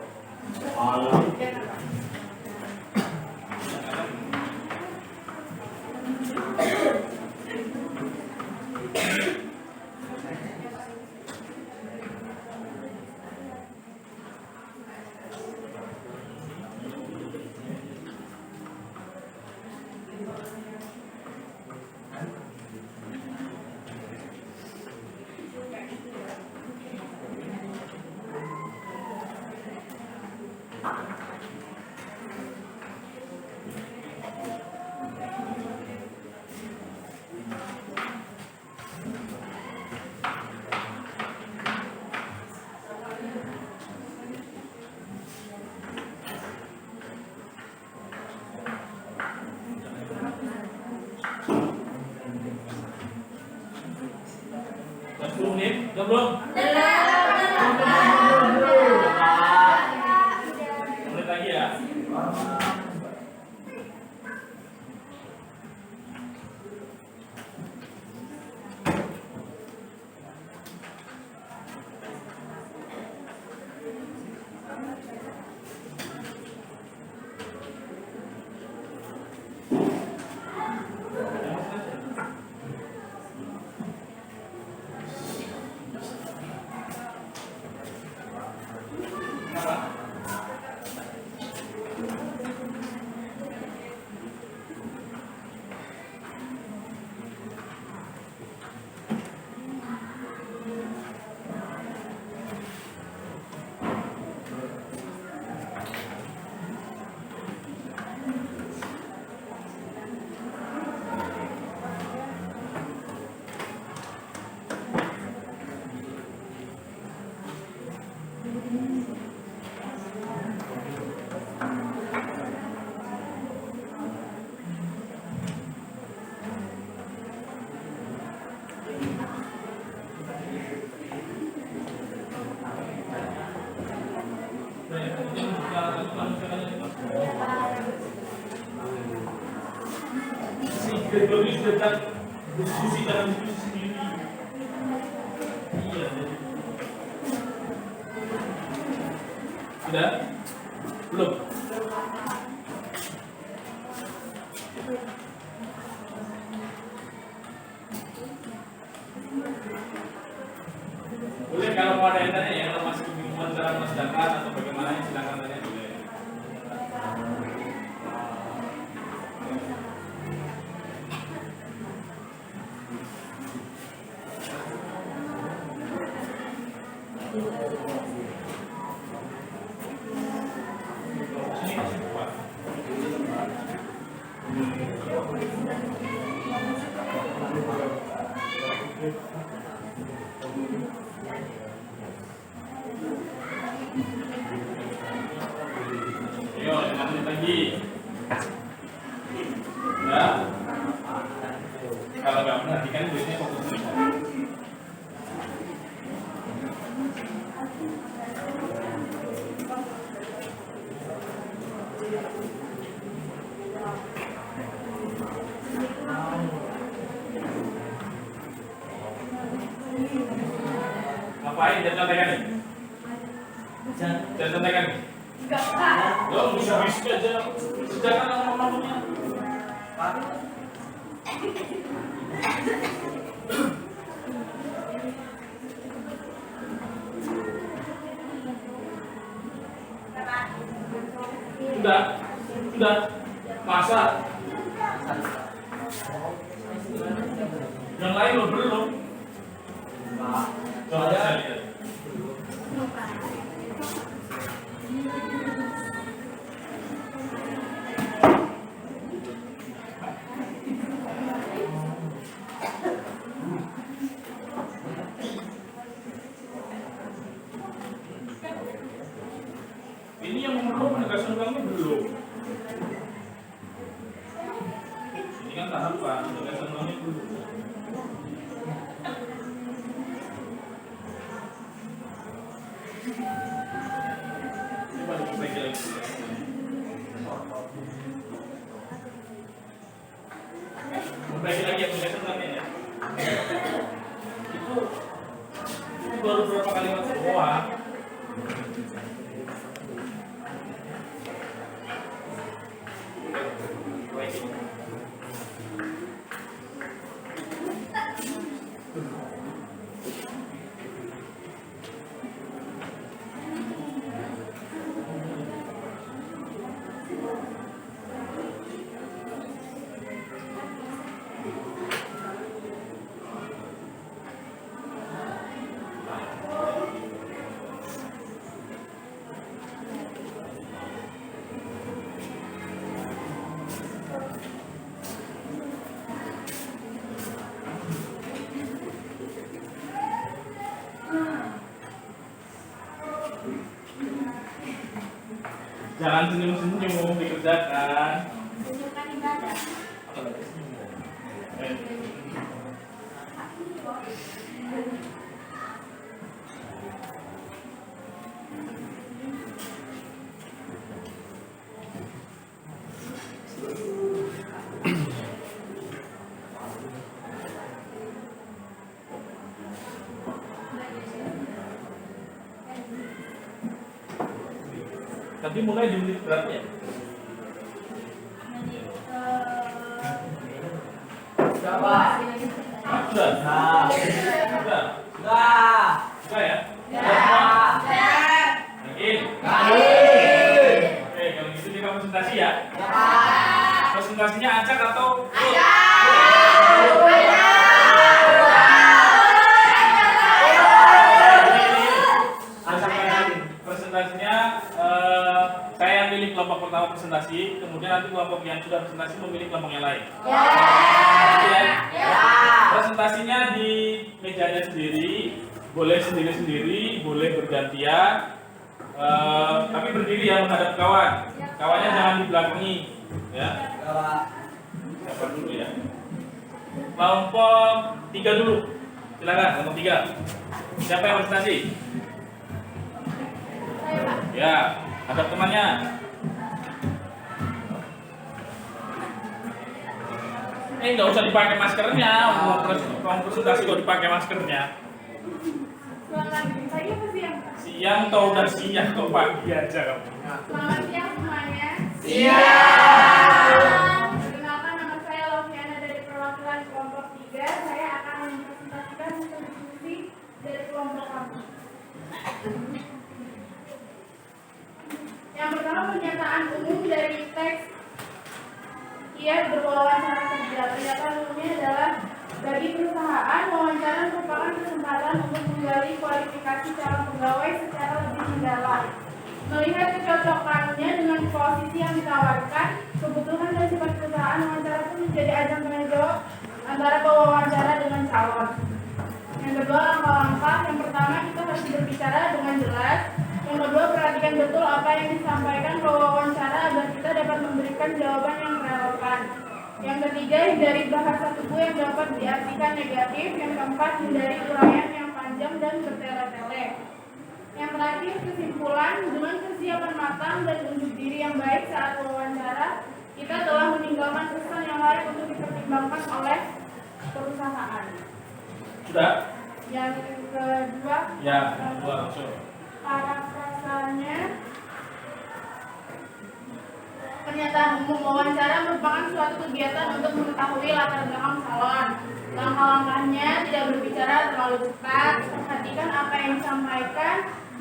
Udah belum? Mulai lagi ya. Bagus sudah diskusi dalam diskusi sendiri. Iya. Sudah? Belum? Boleh kalau mau ada yang tanya ya, kalau masih kebingungan cara memasukkan atau bagaimana, silakan tanya boleh. Sini kasih kuat. Ayo, lanjut lagi. Ya. Kalau nggak perhatikan biasanya fokus nih. Ngapain? Jangan contekan nih. Jangan contekan nih. Enggak, Pak. Lo bisa-bisa aja. Sedangkan nama-namanya. Udah. Masa? Yang lain lo belum. Coba saya lihat. Ini yang belum penegasan ulangnya belum. Ini kan tahapan penegasan ulangnya belum. Coba diperbaiki lagi. Perbaiki lagi ya penegasan ulangnya ya. Itu baru berapa kalimat doang. Jangan senyum-senyum dikerjakan. Tunjukkan ibadah. Tapi mulai di menit berapa ya? Berapa? Sudah. Nah. Sudah. Nah. Sudah ya? Nah. Yakin? Yakin. Oke, kalau gitu kita presentasi ya. Ya, Pak. Presentasinya acak atau presentasinya saya milih kelompok pertama presentasi, kemudian nanti kelompok yang sudah presentasi memilih kelompok yang lain. Presentasinya di mejanya sendiri, boleh sendiri-sendiri, boleh bergantian, tapi berdiri ya menghadap kawan. Kawannya jangan dibelakangi, ya. Ya, Pak. Siapa dulu ya? Kelompok 3 dulu. Silakan kelompok 3. Siapa yang presentasi? Ya, hadap temannya. Nggak usah dipakai maskernya. Mau presentasi kok dipakai maskernya. Selamat pagi apa siang? Siang atau udah siang kok pagi aja kamu. Selamat siang semuanya. Siap. Perkenalkan, nama saya Loviana dari perwakilan kelompok 3. Saya akan mempresentasikan hasil diskusi dari kelompok kami. Yang pertama, pernyataan umum dari teks ia berwawancara kerja. Pernyataan umumnya adalah Bagi perusahaan, wawancara merupakan kesempatan untuk menggali kualifikasi calon pegawai secara lebih mendalam. Melihat kecocokannya dengan posisi yang ditawarkan, kebutuhan dan sifat perusahaan, wawancara pun menjadi ajang tanya jawab antara pewawancara dengan calon. Yang kedua, langkah-langkah. Yang pertama, kita harus berbicara dengan jelas. Yang kedua, perhatikan betul apa yang disampaikan pewawancara agar kita dapat memberikan jawaban yang relevan. Yang ketiga, hindari bahasa tubuh yang dapat diartikan negatif. Yang keempat, hindari uraian yang panjang dan bertele-tele. Yang terakhir, kesimpulan, dengan kesiapan matang dan unjuk diri yang baik saat wawancara, kita telah meninggalkan kesan yang layak untuk dipertimbangkan oleh perusahaan. Sudah? Yang kedua, Ya, kedua langsung. parafrasanya. Pernyataan umum. Wawancara merupakan suatu kegiatan untuk mengetahui latar belakang calon. Langkah-langkahnya tidak berbicara terlalu cepat, perhatikan apa yang disampaikan,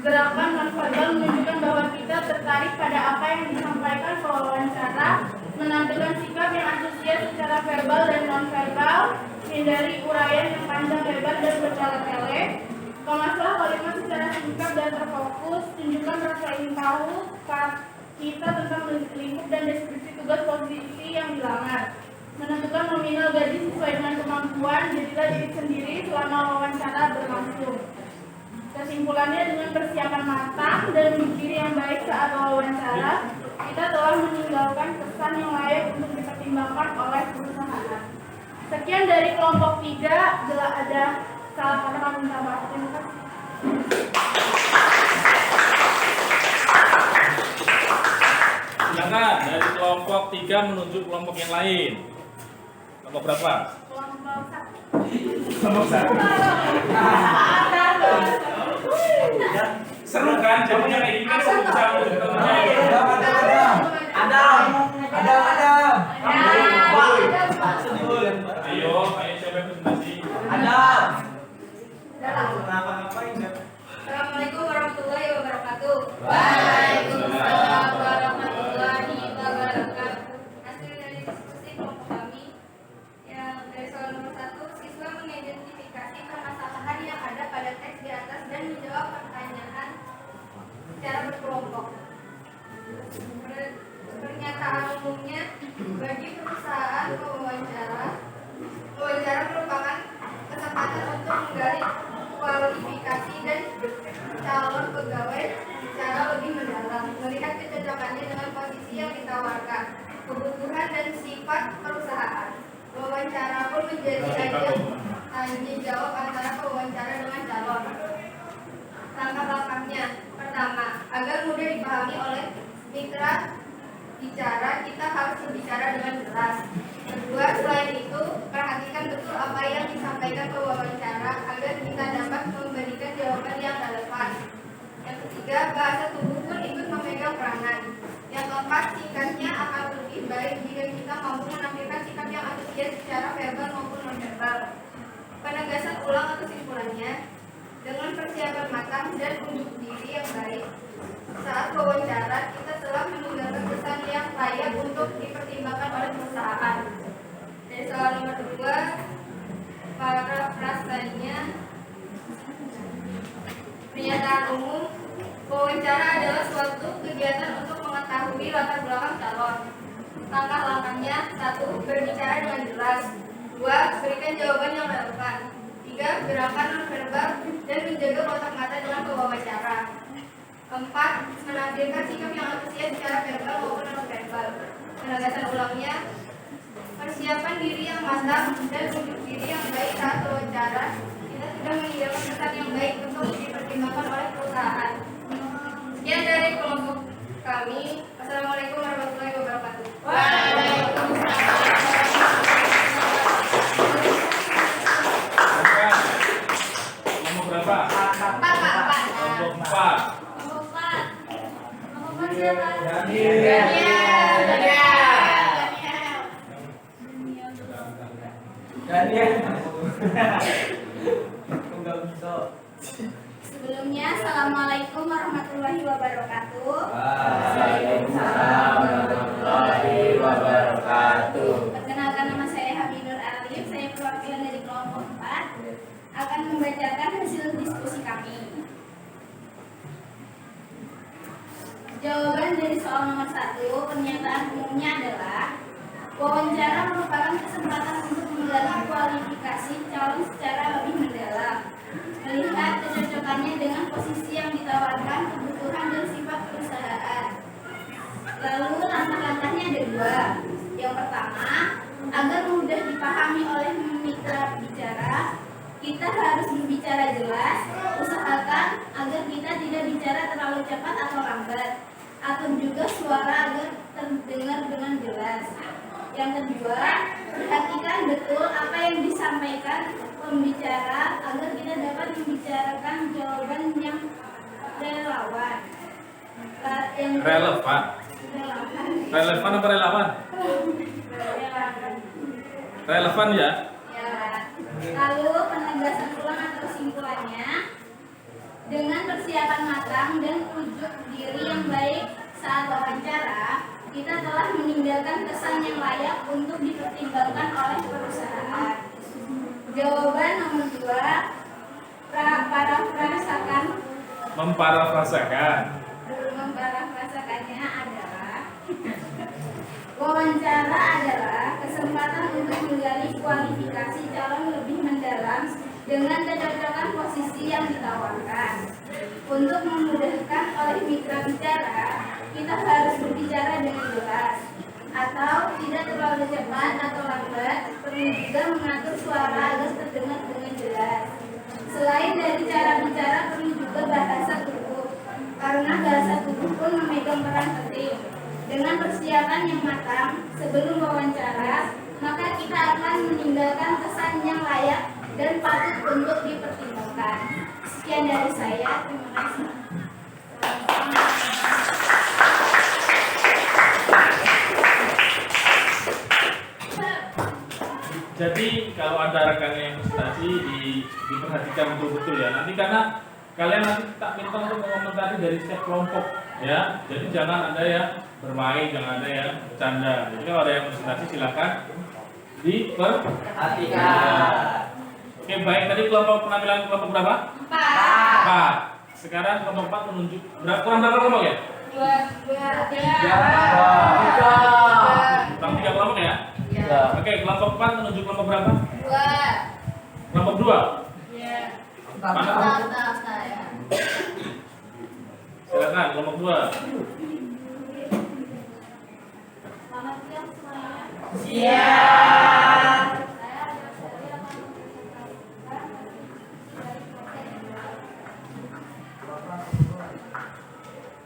gerakan nonverbal menunjukkan bahwa kita tertarik pada apa yang disampaikan pewawancara, menampilkan sikap yang antusias secara verbal dan nonverbal, hindari uraian yang panjang lebar dan bertele-tele, kemasalah kalimat secara singkat dan terfokus, tunjukkan rasa ingin tahu kita tentang lingkup dan deskripsi tugas posisi yang dilamar. Menentukan nominal gaji sesuai dengan kemampuan, jadilah diri sendiri selama wawancara berlangsung. Kesimpulannya, dengan persiapan matang dan diri yang baik saat wawancara, kita telah meninggalkan kesan yang layak untuk dipertimbangkan oleh perusahaan. Sekian dari kelompok 3, bila ada salah kata kami minta maaf. Terima kasih. Silakan dari kelompok 3 menuju kelompok yang lain. Kelompok berapa? Kelompok 1. Kelompok 1. Seru kan? Jadinya kayak gini kan seru bisa untuk temennya. Adam. Ayo siapa yang presentasi? Adam. Assalamualaikum warahmatullahi wabarakatuh. Waalaikumsalam warahmatullahi wabarakatuh. Hasil dari diskusi kelompok kami yang dari soal nomor 1, siswa mengidentifikasi permasalahan yang ada pada teks di atas dan menjawab pertanyaan secara berkelompok. Pernyataan umumnya, bagi perusahaan wawancara merupakan kesempatan untuk menggali kualifikasi dan calon pegawai secara lebih mendalam, melihat kecocokannya dengan posisi yang ditawarkan, kebutuhan dan sifat perusahaan. Wawancara pun menjadi ajang tanya jawab antara pewawancara dengan calon. Langkah-langkahnya, pertama, agar mudah dipahami oleh mitra bicara, kita harus berbicara dengan jelas. Kedua, selain itu, perhatikan betul apa yang disampaikan pewawancara agar kita dapat memberikan jawaban yang relevan. Yang ketiga, bahasa tubuh pun ikut memegang peranan. Yang keempat, singkatnya akan lebih baik jika kita mampu menampilkan sikap yang antusias secara verbal maupun non-verbal. Penegasan ulang atau kesimpulannya, dengan persiapan matang dan unjuk diri yang baik, saat wawancara kita telah meninggalkan kesan yang layak untuk dipertimbangkan oleh perusahaan. Dari soal nomor 2, parafrasanya, pernyataan umum. Wawancara adalah suatu kegiatan untuk mengetahui latar belakang calon. Langkah-langkahnya: 1. Berbicara dengan jelas. 2. Berikan jawaban yang relevan. 3. Gerakan nonverbal dan menjaga kontak mata dengan pewawancara. 4. Menampilkan sikap yang antusias secara verbal maupun non-verbal. Penegasan ulangnya, persiapan diri yang matang dan unjuk diri yang baik saat wawancara, kita sudah meninggalkan kesan yang baik untuk dipertimbangkan oleh perusahaan. Sekian dari kelompok kami. Wassalamualaikum warahmatullahi wabarakatuh. Nomor berapa? Kelompok 4. Sebelumnya, Assalamualaikum warahmatullahi wabarakatuh. Waalaikumsalam warahmatullahi wabarakatuh. Perkenalkan, nama saya Habibur Alif. Saya perwakilan dari kelompok berdasarkan hasil diskusi kami. Jawaban dari soal nomor 1, pernyataan umumnya adalah wawancara merupakan kesempatan untuk menggali kualifikasi calon secara lebih mendalam, melihat kecocokannya dengan posisi yang ditawarkan, kebutuhan dan sifat perusahaan. Lalu langkah-langkahnya ada 2. Yang pertama, agar mudah dipahami oleh mitra bicara, kita harus berbicara jelas, usahakan agar kita tidak bicara terlalu cepat atau lambat, atau juga suara agar terdengar dengan jelas. Yang kedua, perhatikan betul apa yang disampaikan pembicara agar kita dapat membicarakan jawaban yang relevan. Relevan. Relevan apa relawan? Relevan ya. Ya. Lalu penegasan ulang atau kesimpulannya, dengan persiapan matang dan ujuk diri yang baik saat wawancara, kita telah meninggalkan kesan yang layak untuk dipertimbangkan oleh perusahaan. Jawaban nomor 2, parafrasakan. Memparafrasakannya adalah wawancara adalah kesempatan untuk menggali kualifikasi calon lebih mendalam dengan kecocokan posisi yang ditawarkan. Untuk memudahkan oleh mitra bicara, kita harus berbicara dengan jelas, atau tidak terlalu cepat atau lambat. Perlu juga mengatur suara agar terdengar dengan jelas. Selain dari cara bicara, perlu juga bahasa tubuh, karena bahasa tubuh pun memegang peran penting. Dengan persiapan yang matang sebelum wawancara, maka kita akan meninggalkan kesan yang layak dan patut untuk dipertimbangkan. Sekian dari saya, terima kasih. Jadi kalau ada rekannya yang presentasi diperhatikan betul-betul ya. Nanti karena kalian nanti tak minta untuk mengomentari dari setiap kelompok ya. Jadi jangan ada yang bermain, jangan ada yang bercanda. Jadi kalau ada yang presentasi silakan diperhatikan. Oke, baik, tadi kelompok penampilan kelompok berapa? 4. Sekarang kelompok 4 menunjuk kurang berapa kelompok ya? 2. Kurang 3 kelompok ya? Oke, kelompok 4 menunjuk kelompok berapa? 2. Kelompok 2? Ya. Mana kelompok? Silakan kelompok 2. Selamat siang semuanya. Siap. Saya adalah dari yang akan mempresentasikan dari proses.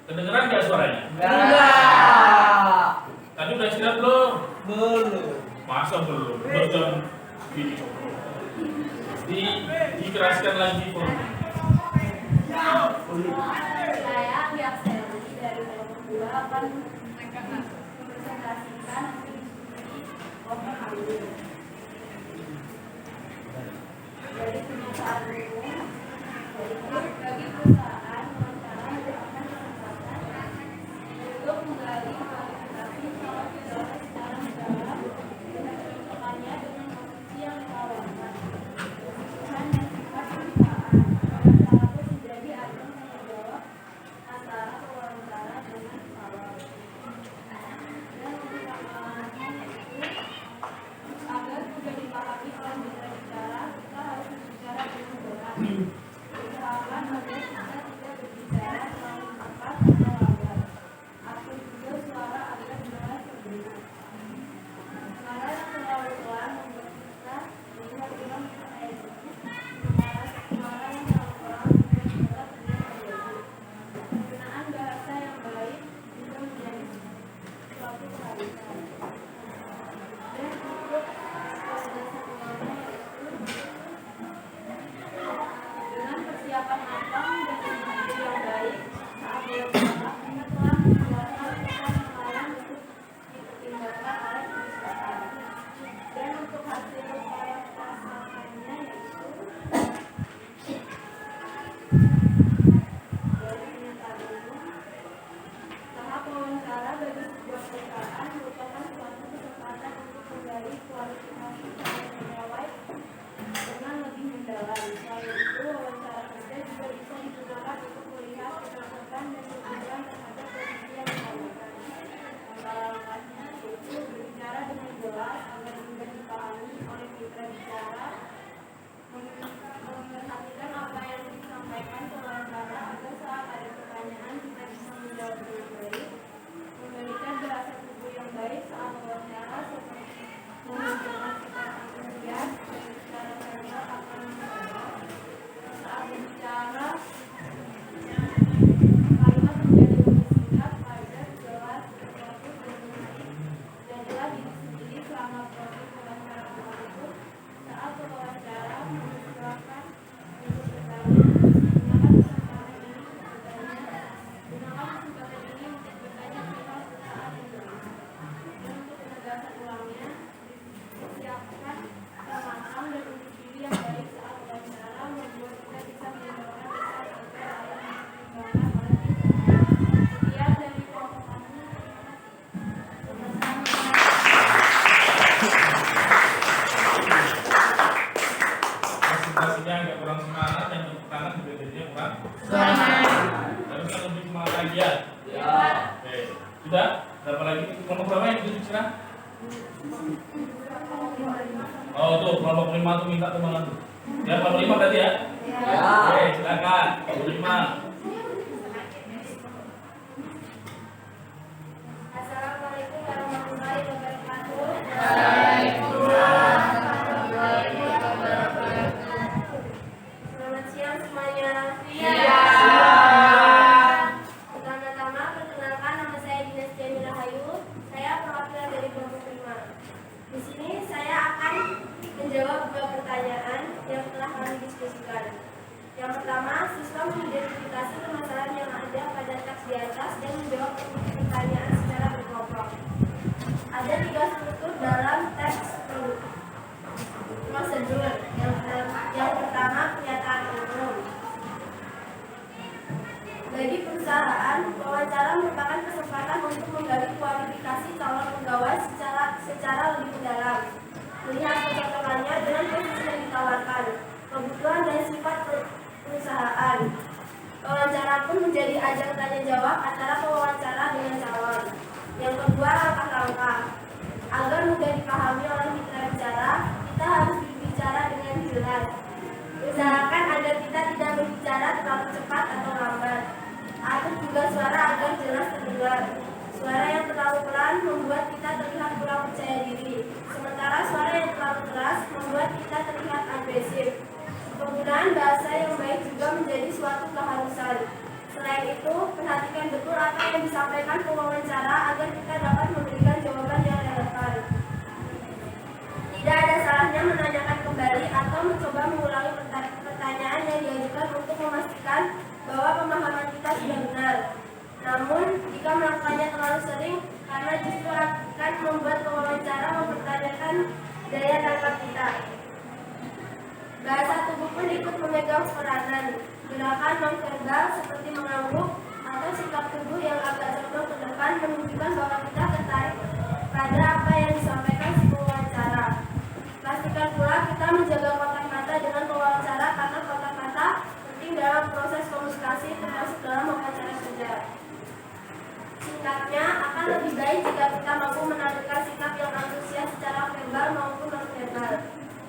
Kedengeran nggak suaranya? Enggak. Tadi udah istirahat belum? Belum. Masa belum? Nonton video. Dikeraskan lagi volume. Saya Biak Seli dari kelompok 2 akan mempresentasikan diskusi kelompok ambil. Dari kenyataan umum, bagi perusahaan wawancara merupakan kesempatan untuk menggali kualifikasi calon pegawai secara mendalam dengan kecocokannya dengan posisi yang ditawarkan. Kebutuhan dan sifat perusahaan. Wawancara itu menjadi ajang tanya jawab antara pewawancara dengan calon. Dan untuk pengalaman jelas agar mudah dipahami oleh mitra bicara, memperhatikan apa yang disampaikan pewawancara agar saat ada pertanyaan kita bisa menjawab dengan baik, memberikan bahasa tubuh yang baik saat wawancara seperti menunjukkan sikap antusias, berbicara verbal akan memperbaik saat berbicara. Kalimat menjadi lebih singkat, padat, jelas, terfokus, dan menarik. Jadilah diri sendiri selama proses wawancara berlangsung. Saat wawancara, silakan untuk bertanya. Gunakan kesempatan ini untuk bertanya. Gunakan kesempatan ini untuk bertanya perihal saat ini. Dan untuk penegasan ulangnya, siapkan pemahaman dan unjuk diri yang baik saat wawancara membuat kita bisa menjawabkan pesan agar layak dipertimbangkan oleh kita. Sekian dari kelompok kami. Presentasinya agak kurang semangat, yang tepuk tangan juga jadinya kurang. Harusnya lebih semangat lagi ya. Oke, sudah. Berapa lagi? Kelompok berapa yang duduk sana? Oh tuh, kelompok 5 tuh minta teman tuh. Ya, kelompok 5 berarti ya? Oke, silakan. Kelompok 5. Assalamualaikum warahmatullahi wabarakatuh. Selamat siang semuanya. Pertama-tama perkenalkan, nama saya Dinas Jamila Hayu. Saya perwakilan dari kelompok 5. Di sini saya akan menjawab 2 pertanyaan yang telah kami diskusikan. Yang pertama, siswa mengidentifikasi permasalahan yang ada pada teks di atas dan menjawab pertanyaan secara berkelompok. Ada 3 struktur dalam teks prosedur. Yang pertama, pernyataan umum. Bagi perusahaan, wawancara merupakan kesempatan untuk menggali kualifikasi calon pegawai secara lebih mendalam, melihat kecocokannya dengan posisi yang ditawarkan, kebutuhan dan sifat perusahaan. Wawancara pun menjadi ajang tanya jawab antara pewawancara dengan calon. Yang kedua, langkah-langkah. Agar mudah dipahami oleh mitra bicara, kita harus berbicara dengan jelas. Usahakan agar kita tidak berbicara terlalu cepat atau lambat. Atur juga suara agar jelas terdengar. Suara yang terlalu pelan membuat kita terlihat kurang percaya diri, sementara suara yang terlalu keras membuat kita terlihat agresif. Penggunaan bahasa yang baik juga menjadi suatu keharusan. Selain itu, perhatikan betul apa yang disampaikan pewawancara agar kita dapat memberikan jawaban yang relevan. Tidak ada salahnya menanyakan kembali atau mencoba mengulangi pertanyaan yang diajukan untuk memastikan bahwa pemahaman kita sudah benar. Namun, jika melakukannya terlalu sering, karena justru akan membuat pewawancara mempertanyakan daya tangkap kita. Bahasa tubuh pun ikut memegang peranan. Gerakan nonverbal seperti mengangguk atau sikap tubuh yang agak condong ke depan menunjukkan bahwa kita tertarik pada apa yang disampaikan si pewawancara. Pastikan pula kita menjaga kontak mata dengan pewawancara karena kontak mata penting dalam proses komunikasi termasuk dalam wawancara kerja. Singkatnya, akan lebih baik jika kita mampu menampilkan sikap yang antusias secara verbal maupun non-verbal.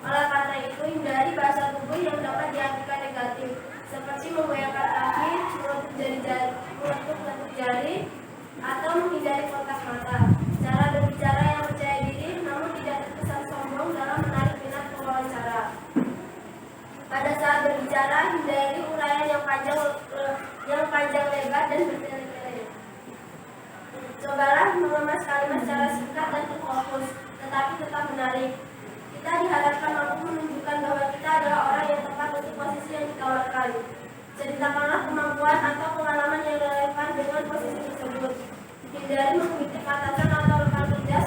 Oleh karena itu, hindari bahasa tubuh yang dapat diartikan negatif, seperti menggoyangkan kaki, mengetuk jari, atau menghindari kontak mata. Cara berbicara yang percaya diri, namun tidak terkesan sombong dalam menarik minat pewawancara. Pada saat berbicara, hindari uraian yang panjang lebar dan bertele-tele. Cobalah mengemas kalimat secara singkat dan terfokus, tetapi tetap menarik. Kita diharapkan mampu menunjukkan bahwa kita adalah orang yang tepat untuk posisi yang ditawarkan. Ceritakanlah kemampuan atau pengalaman yang relevan dengan posisi tersebut. Hindari mengkritik atasan atau rekan kerja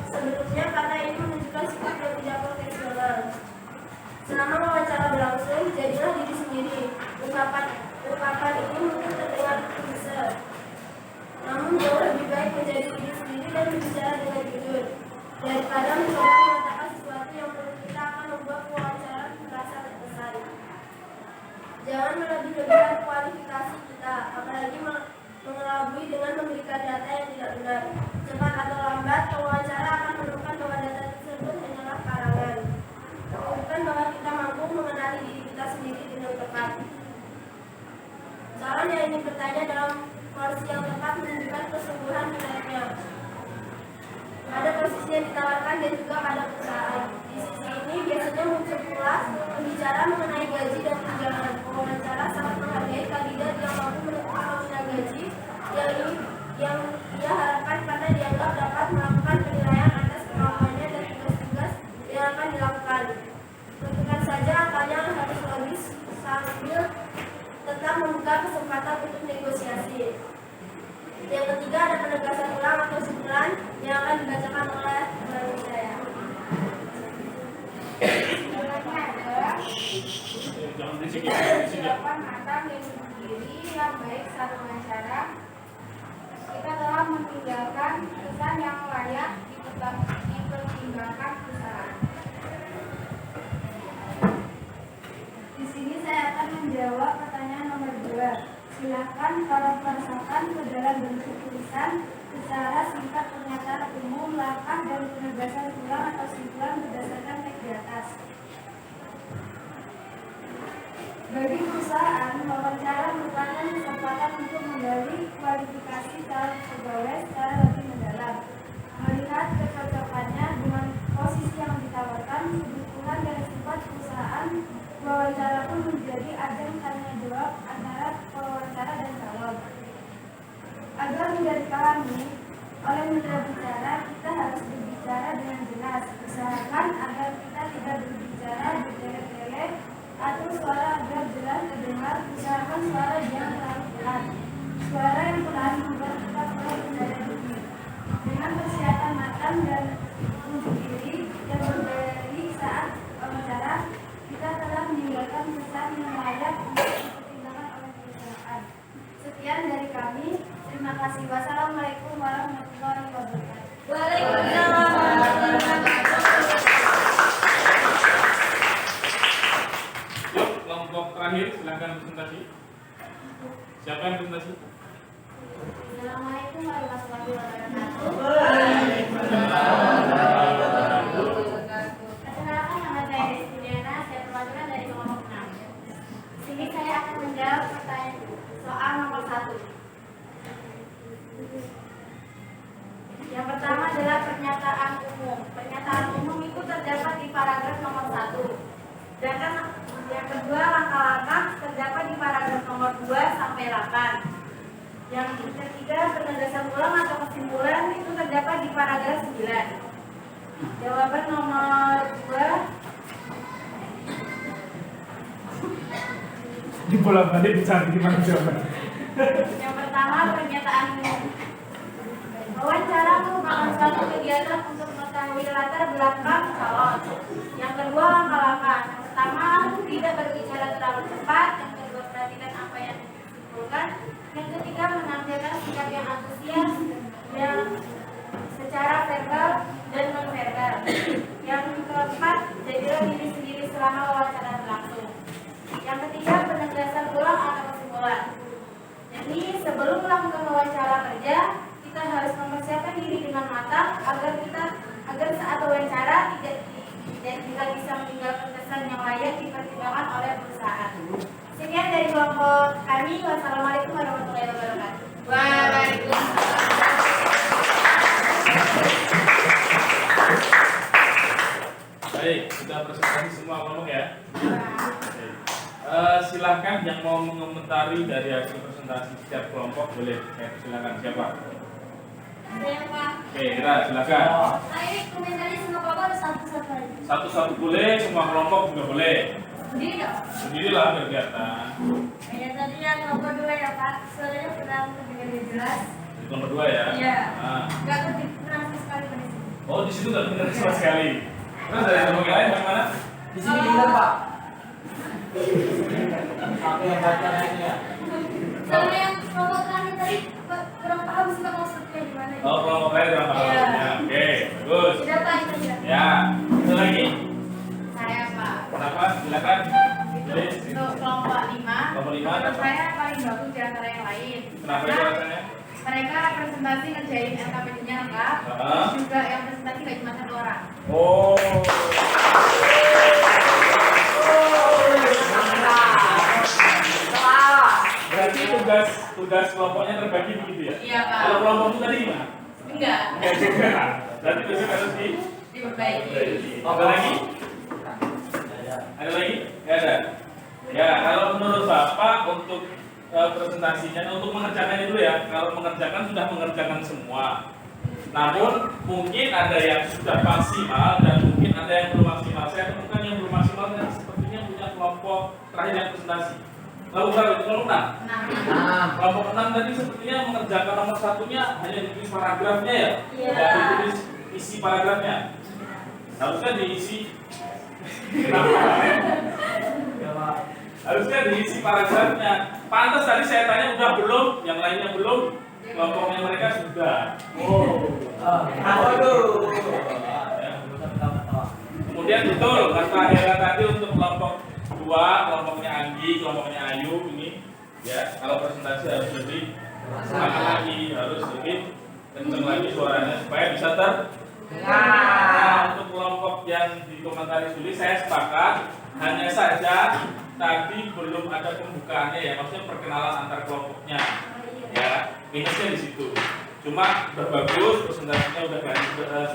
sebelumnya karena ini menunjukkan sikap yang tidak profesional. Selama wawancara berlangsung, jadilah diri sendiri. Ungkapan ini mungkin terdengar klise, namun jauh lebih baik menjadi diri sendiri dan berbicara dengan jujur daripada mencoba mengatakan sesuatu yang menurut kita akan membuat wawancara merasa terkesan. Jangan melebih-lebihkan kualifikasi kita, apalagi mengelabui dengan memberikan data yang tidak benar. Cepat atau lambat, pewawancara akan menemukan bahwa data posisi yang ditawarkan dan juga pada perusahaan. Di sisi ini biasanya muncul pula pembicara mengenai gaji dan tunjangan. Pewawancara sangat menghargai kandidat yang mampu menentukan nominal gaji yang ia harapkan karena dianggap dapat melakukan penilaian atas kemampuannya dan tugas-tugas yang akan dilakukan. Tentukan saja angkanya harus logis sambil tetap membuka kesempatan untuk negosiasi. Yang ketiga ada penegasan ulang atau simpulan yang akan dibacakan oleh penanya saya. Simpulannya adalah Jangan disini. persiapan matang dan berdiri yang baik saat wawancara. Kita telah meninggalkan kesan yang layak dipertimbangkan perusahaan. Di sini saya akan menjawab pertanyaan nomor 2. Silakan paraphrasakan ke dalam bentuk tulisan secara singkat pernyataan umum, langkah dan penegasan ulang atau simpulan berdasarkan teks di atas. Bagi perusahaan, wawancara merupakan kesempatan untuk menggali kualifikasi calon pegawai secara lebih mendalam, melihat kecocokannya dengan posisi yang ditawarkan, kebutuhan dan sifat perusahaan. Wawancara pun menjadi ajang tanya jawab antara pewawancara dan calon. Agar mudah dipahami oleh mitra bicara, kita harus berbicara dengan jelas. Usahakan agar kita tidak berbicara bertele-tele atau suara agar jelas terdengar. Usahakan suara yang terlalu pelan. Suara yang pelan membuat kita perlu mendadak diri. Dengan persiapan matang dan unjuk diri yang berbeda saat wawancara, kita telah meninggalkan kesan yang layak untuk dipertimbangkan oleh perusahaan. Sekian dari kami. Terima kasih. Wassalamualaikum warahmatullahi wabarakatuh. Waalaikumsalam warahmatullahi wabarakatuh. Yuk, kelompok terakhir silakan presentasi. Siapa yang presentasi? Assalamualaikum warahmatullahi wabarakatuh. Perkenalkan, nama saya Desi Diana, saya perwakilan dari kelompok 6. Sini saya akan menjawab pertanyaan soal nomor 1. Yang pertama adalah pernyataan umum. Pernyataan umum itu terdapat di paragraf nomor 1. Sedangkan yang kedua, langkah-langkah terdapat di paragraf nomor 2 sampai 8. Yang ketiga, penegasan ulang atau kesimpulan itu terdapat di paragraf 9. Jawaban nomor 2. Di bola balik dicari gimana jawaban. Yang pertama, pernyataan umum. Wawancara merupakan suatu kegiatan untuk mengetahui latar belakang calon. Yang kedua, langkah-langkah. Yang pertama, tidak berbicara terlalu cepat. Yang kedua, perhatikan apa yang disimpulkan. Yang ketiga, menampilkan sikap yang antusias yang secara verbal dan non-verbal. Yang keempat, jadilah diri sendiri selama wawancara berlangsung. Yang ketiga, penegasan ulang atau kesimpulan. Jadi sebelum melakukan wawancara kerja, kita harus mempersiapkan diri dengan matang agar saat wawancara tidak bisa meninggalkan kesan yang layak dipertimbangkan oleh perusahaan. Sekian dari kelompok kami. Wassalamualaikum warahmatullahi wabarakatuh. Waalaikumsalam. Baik, sudah presentasi semua kelompok ya. Silahkan yang mau mengomentari dari hasil presentasi setiap kelompok boleh. Silakan, siapa? Saya Pak. Oke, Ira, silakan. Ini komentarnya semua kelompok satu-satu aja. Satu-satu boleh, semua kelompok juga boleh. Sendiri dong. Sendirilah kegiatan. Ya tadi yang nomor 2 ya Pak. Suaranya kurang terdengar jelas. Nomor 2 ya. Iya. Nah. Gak kedengeran sekali pada sini. Oh, di situ nggak benar sama sekali. Terus dari kelompok lain yang mana? Di sini benar, Pak. Aku yang baca ini ya. Soalnya yang kelompok terakhir tadi kurang paham sih Pak maksudnya gimana. Oh, kelompok lain berapa? Iya. Ya, oke, bagus. Sudah Pak itu ya. Ya, itu lagi. Saya Pak. Kenapa? Silakan. Boleh. Untuk kelompok 5. Kelompok 5 menurut apa? saya paling bagus di antara yang lain. Kenapa itu Karena alasannya? mereka presentasi ngerjain LKPD-nya lengkap. Heeh. Terus juga yang presentasi gak cuma 1 orang. Oh. Berarti tugas kelompoknya terbagi begitu ya? Iya Pak. Kalau kelompok itu tadi gimana? Enggak. Enggak juga. Berarti besok harus diperbaiki. Ada lagi? Ada lagi? Nggak ada. Ya, kalau menurut Bapak untuk presentasinya, untuk mengerjakan itu ya, kalau mengerjakan sudah mengerjakan semua. Namun mungkin ada yang sudah maksimal dan mungkin ada yang belum maksimal. Saya temukan yang belum maksimal dan sepertinya punya kelompok terakhir yang presentasi. Lalu berapa itu? Kelompok 6. Kelompok 6 tadi sepertinya mengerjakan nomor satunya hanya ditulis paragrafnya ya, tidak ditulis isi paragrafnya. Harusnya diisi. Harusnya diisi paragrafnya. Pantas tadi saya tanya udah belum, yang lainnya belum. Kelompoknya mereka sudah. Kemudian betul kata Hera tadi untuk kelompok 2, kelompoknya Anggi, kelompoknya Ayu ini ya, kalau presentasi harus lebih semangat lagi, harus lebih kenceng lagi suaranya supaya bisa Nah, untuk kelompok yang dikomentari Suli saya sepakat, hanya saja tadi belum ada pembukaannya ya, maksudnya perkenalan antar kelompoknya. Ya, minusnya di situ. Cuma udah bagus, presentasinya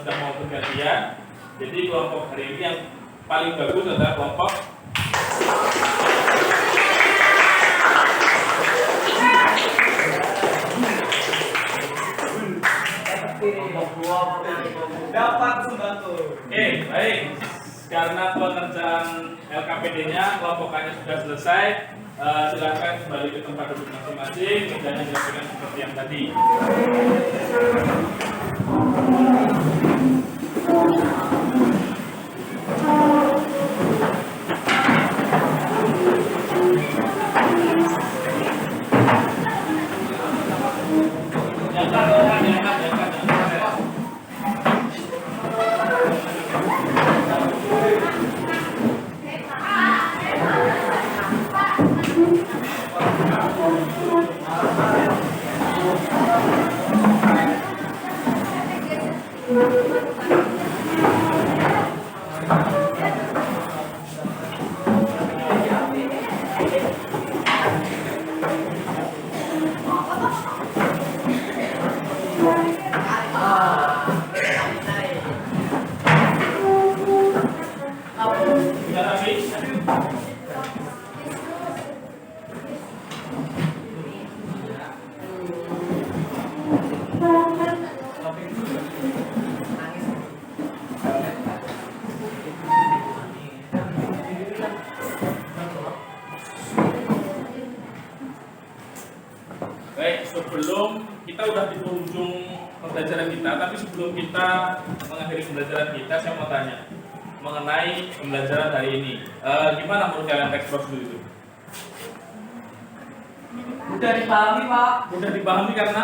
sudah mau bergantian. Jadi kelompok hari ini yang paling bagus adalah kelompok dapat sembako. Oke, baik. Karena pengerjaan LKPD-nya kelompokannya sudah selesai, silakan kembali ke tempat duduk masing-masing. Mejanya dilakukan seperti yang tadi. Baik, sebelum kita udah di ujung pembelajaran kita, tapi sebelum kita mengakhiri pembelajaran kita, saya mau tanya mengenai pembelajaran hari ini. Gimana menurut kalian teks prosedur itu? Mudah dipahami, Pak. Mudah dipahami karena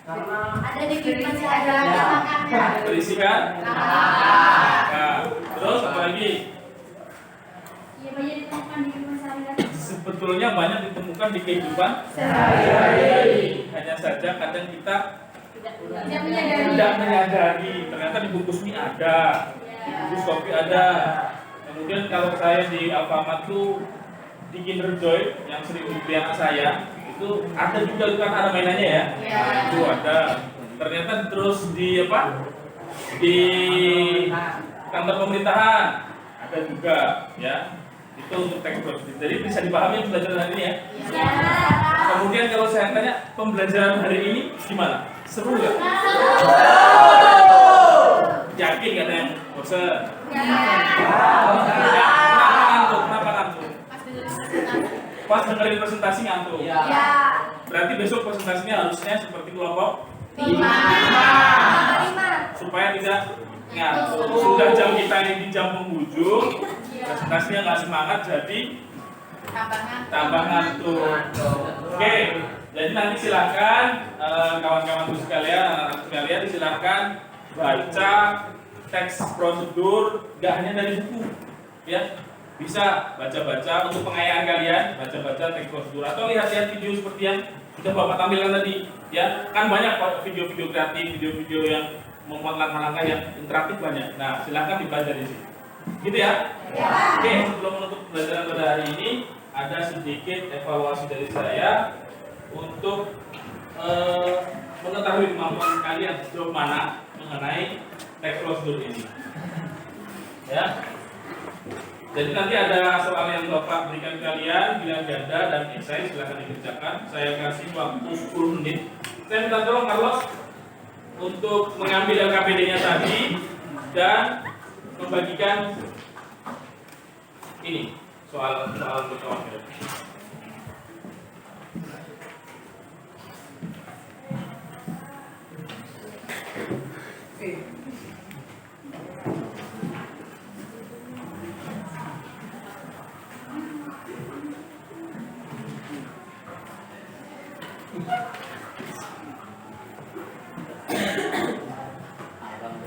Ada di masih ada kata-katanya. berisikan. Nah, terus apa lagi? Iya, banyak ditemukan di kehidupan sehari-hari. Sebetulnya banyak ditemukan di kehidupan Sehari-hari. hanya saja kadang kita Tidak menyadari. tidak menyadari. Ternyata di bungkus mie ada, di bungkus kopi ada. Kemudian kalau saya di Alfamart tuh di Kinder Joy yang sering dibeli anak saya itu ada juga kan, ada mainannya ya. Itu ada. Ternyata terus di apa? Di kantor pemerintahan ada juga ya. Itu untuk teks prosedur. Jadi bisa dipahami pembelajaran hari ini ya. Kemudian kalau saya tanya pembelajaran hari ini gimana? Seru nggak? Yakin nggak ada yang bosan? Kenapa ngantuk? Pas dengerin presentasi ngantuk. Berarti besok presentasinya harusnya seperti kelompok 5. supaya tidak ngantuk. Sudah jam kita ini di jam penghujung, presentasinya nggak semangat jadi tambah ngantuk. Oke, jadi nanti silakan kawan-kawanku sekalian, anak-anak sekalian silakan baca teks prosedur, nggak hanya dari buku, ya. Bisa baca-baca untuk pengayaan kalian, baca-baca teks prosedur atau lihat-lihat video seperti yang sudah Bapak tampilkan tadi, ya. Kan banyak video-video kreatif, video-video yang memuat langkah-langkah yang interaktif banyak. Nah, silakan dipelajari di sini. Gitu ya? Oke, sebelum menutup pembelajaran pada hari ini, ada sedikit evaluasi dari saya untuk mengetahui kemampuan kalian sejauh mana mengenai teks prosedur ini. Ya. Jadi nanti ada soal yang Bapak berikan kalian, bilangan ganda dan esai, silahkan dikerjakan. Saya kasih waktu 10 menit. Saya minta tolong Carlos untuk mengambil LKPD-nya tadi dan membagikan ini soal untuk kawan.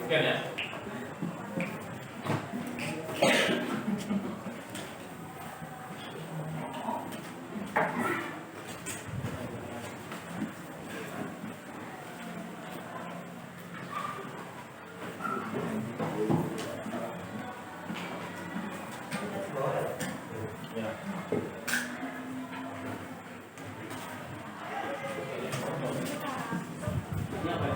Bukan ya? Ya. Ini apa ya?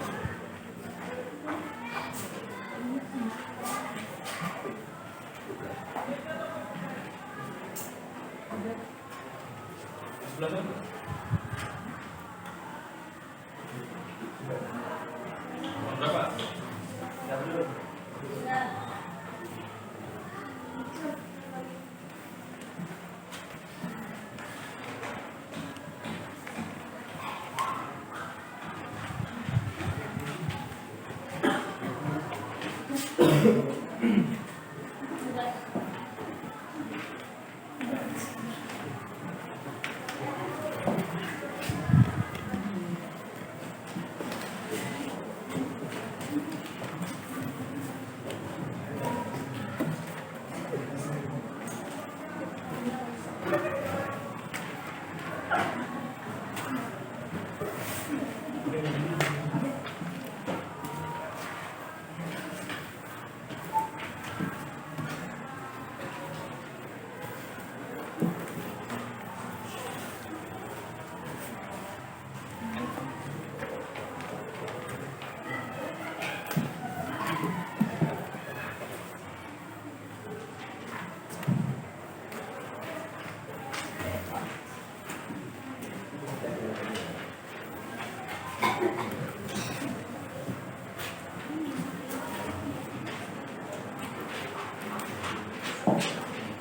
Sebelah sana. Berapa?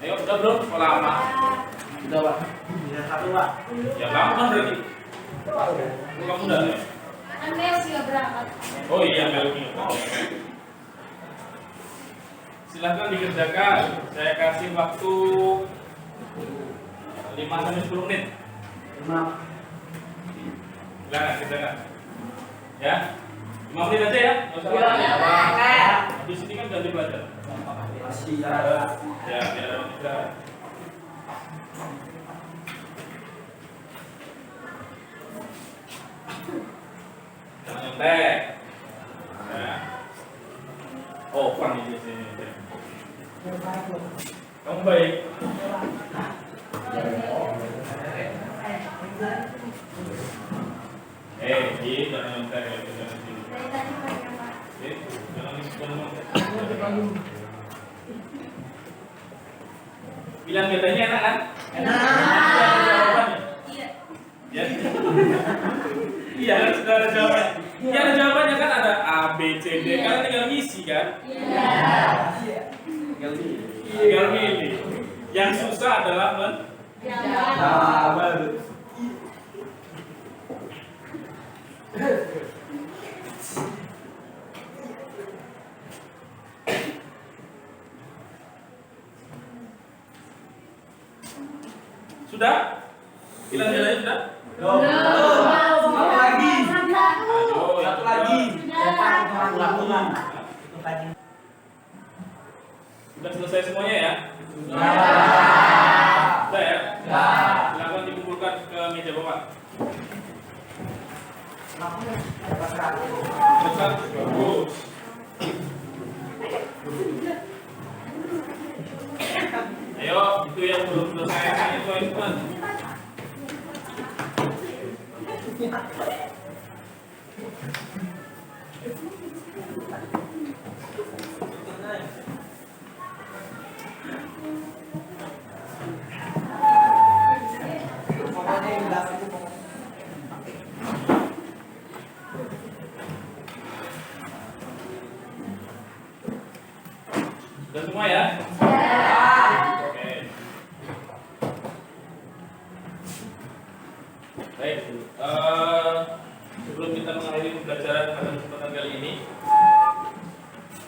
Ayo, udah belum? Sekolah lama. Udah, Pak. Ya satu Pak. Ya kamu kan berarti. Kamu udah ya? Kan Mel sih nggak berangkat. Oh iya, Melki. Silahkan dikerjakan. Saya kasih waktu 5-10 menit. 5. Silahkan kerjakan. Ya, 5 menit aja ya. Nggak usah lama ya. Habis ini kan ganti belajar. Masih ya. Ya, biar ada istirahat. Jangan nyontek. Ya. Oh, Pan di sini. Kamu baik. Jangan nyontek. Jangan sini. Jangan nyontek. Bilang bedanya enak kan? Enak. Iya. Ya. Iya, sudah ada jawabannya. Iya, ada jawabannya kan, ada A, B, C, D. Kalian tinggal ngisi kan? Iya. Tinggal milih. Yang susah adalah sudah? Bilang jalannya sudah? Satu lagi. Ayo, Satu lagi. Lakukan. Sudah selesai semuanya ya? Sudah ya? Silakan dikumpulkan ke meja Bapak. Bagus. Ayo, itu yang belum selesai itu hitungan. Sudah semua ya? Oke. Baik. Sebelum kita mengakhiri pembelajaran pada kesempatan kali ini,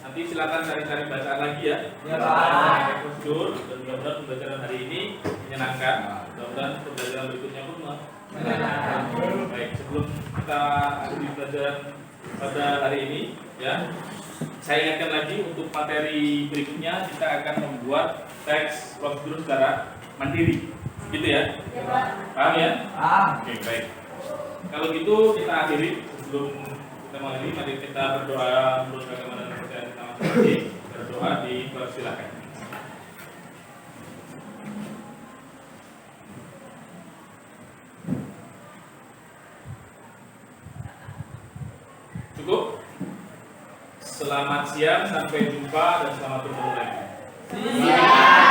nanti silakan cari-cari bacaan lagi ya. Ya, Pak. Prosedur dan mudah-mudahan pembelajaran hari ini menyenangkan. Mudah-mudahan pembelajaran berikutnya pun menyenangkan. Baik, sebelum kita akhiri pembelajaran pada hari ini, ya, saya ingatkan lagi untuk materi berikutnya kita akan membuat teks prosedur secara mandiri, gitu ya? Paham ya? Oke, baik. Kalau gitu kita akhiri. Sebelum kita mengakhiri, mari kita berdoa menurut agama dan kepercayaan kita masing-masing. Berdoa dipersilakan. Cukup? Selamat siang, sampai jumpa dan selamat bertemu lagi. Siap.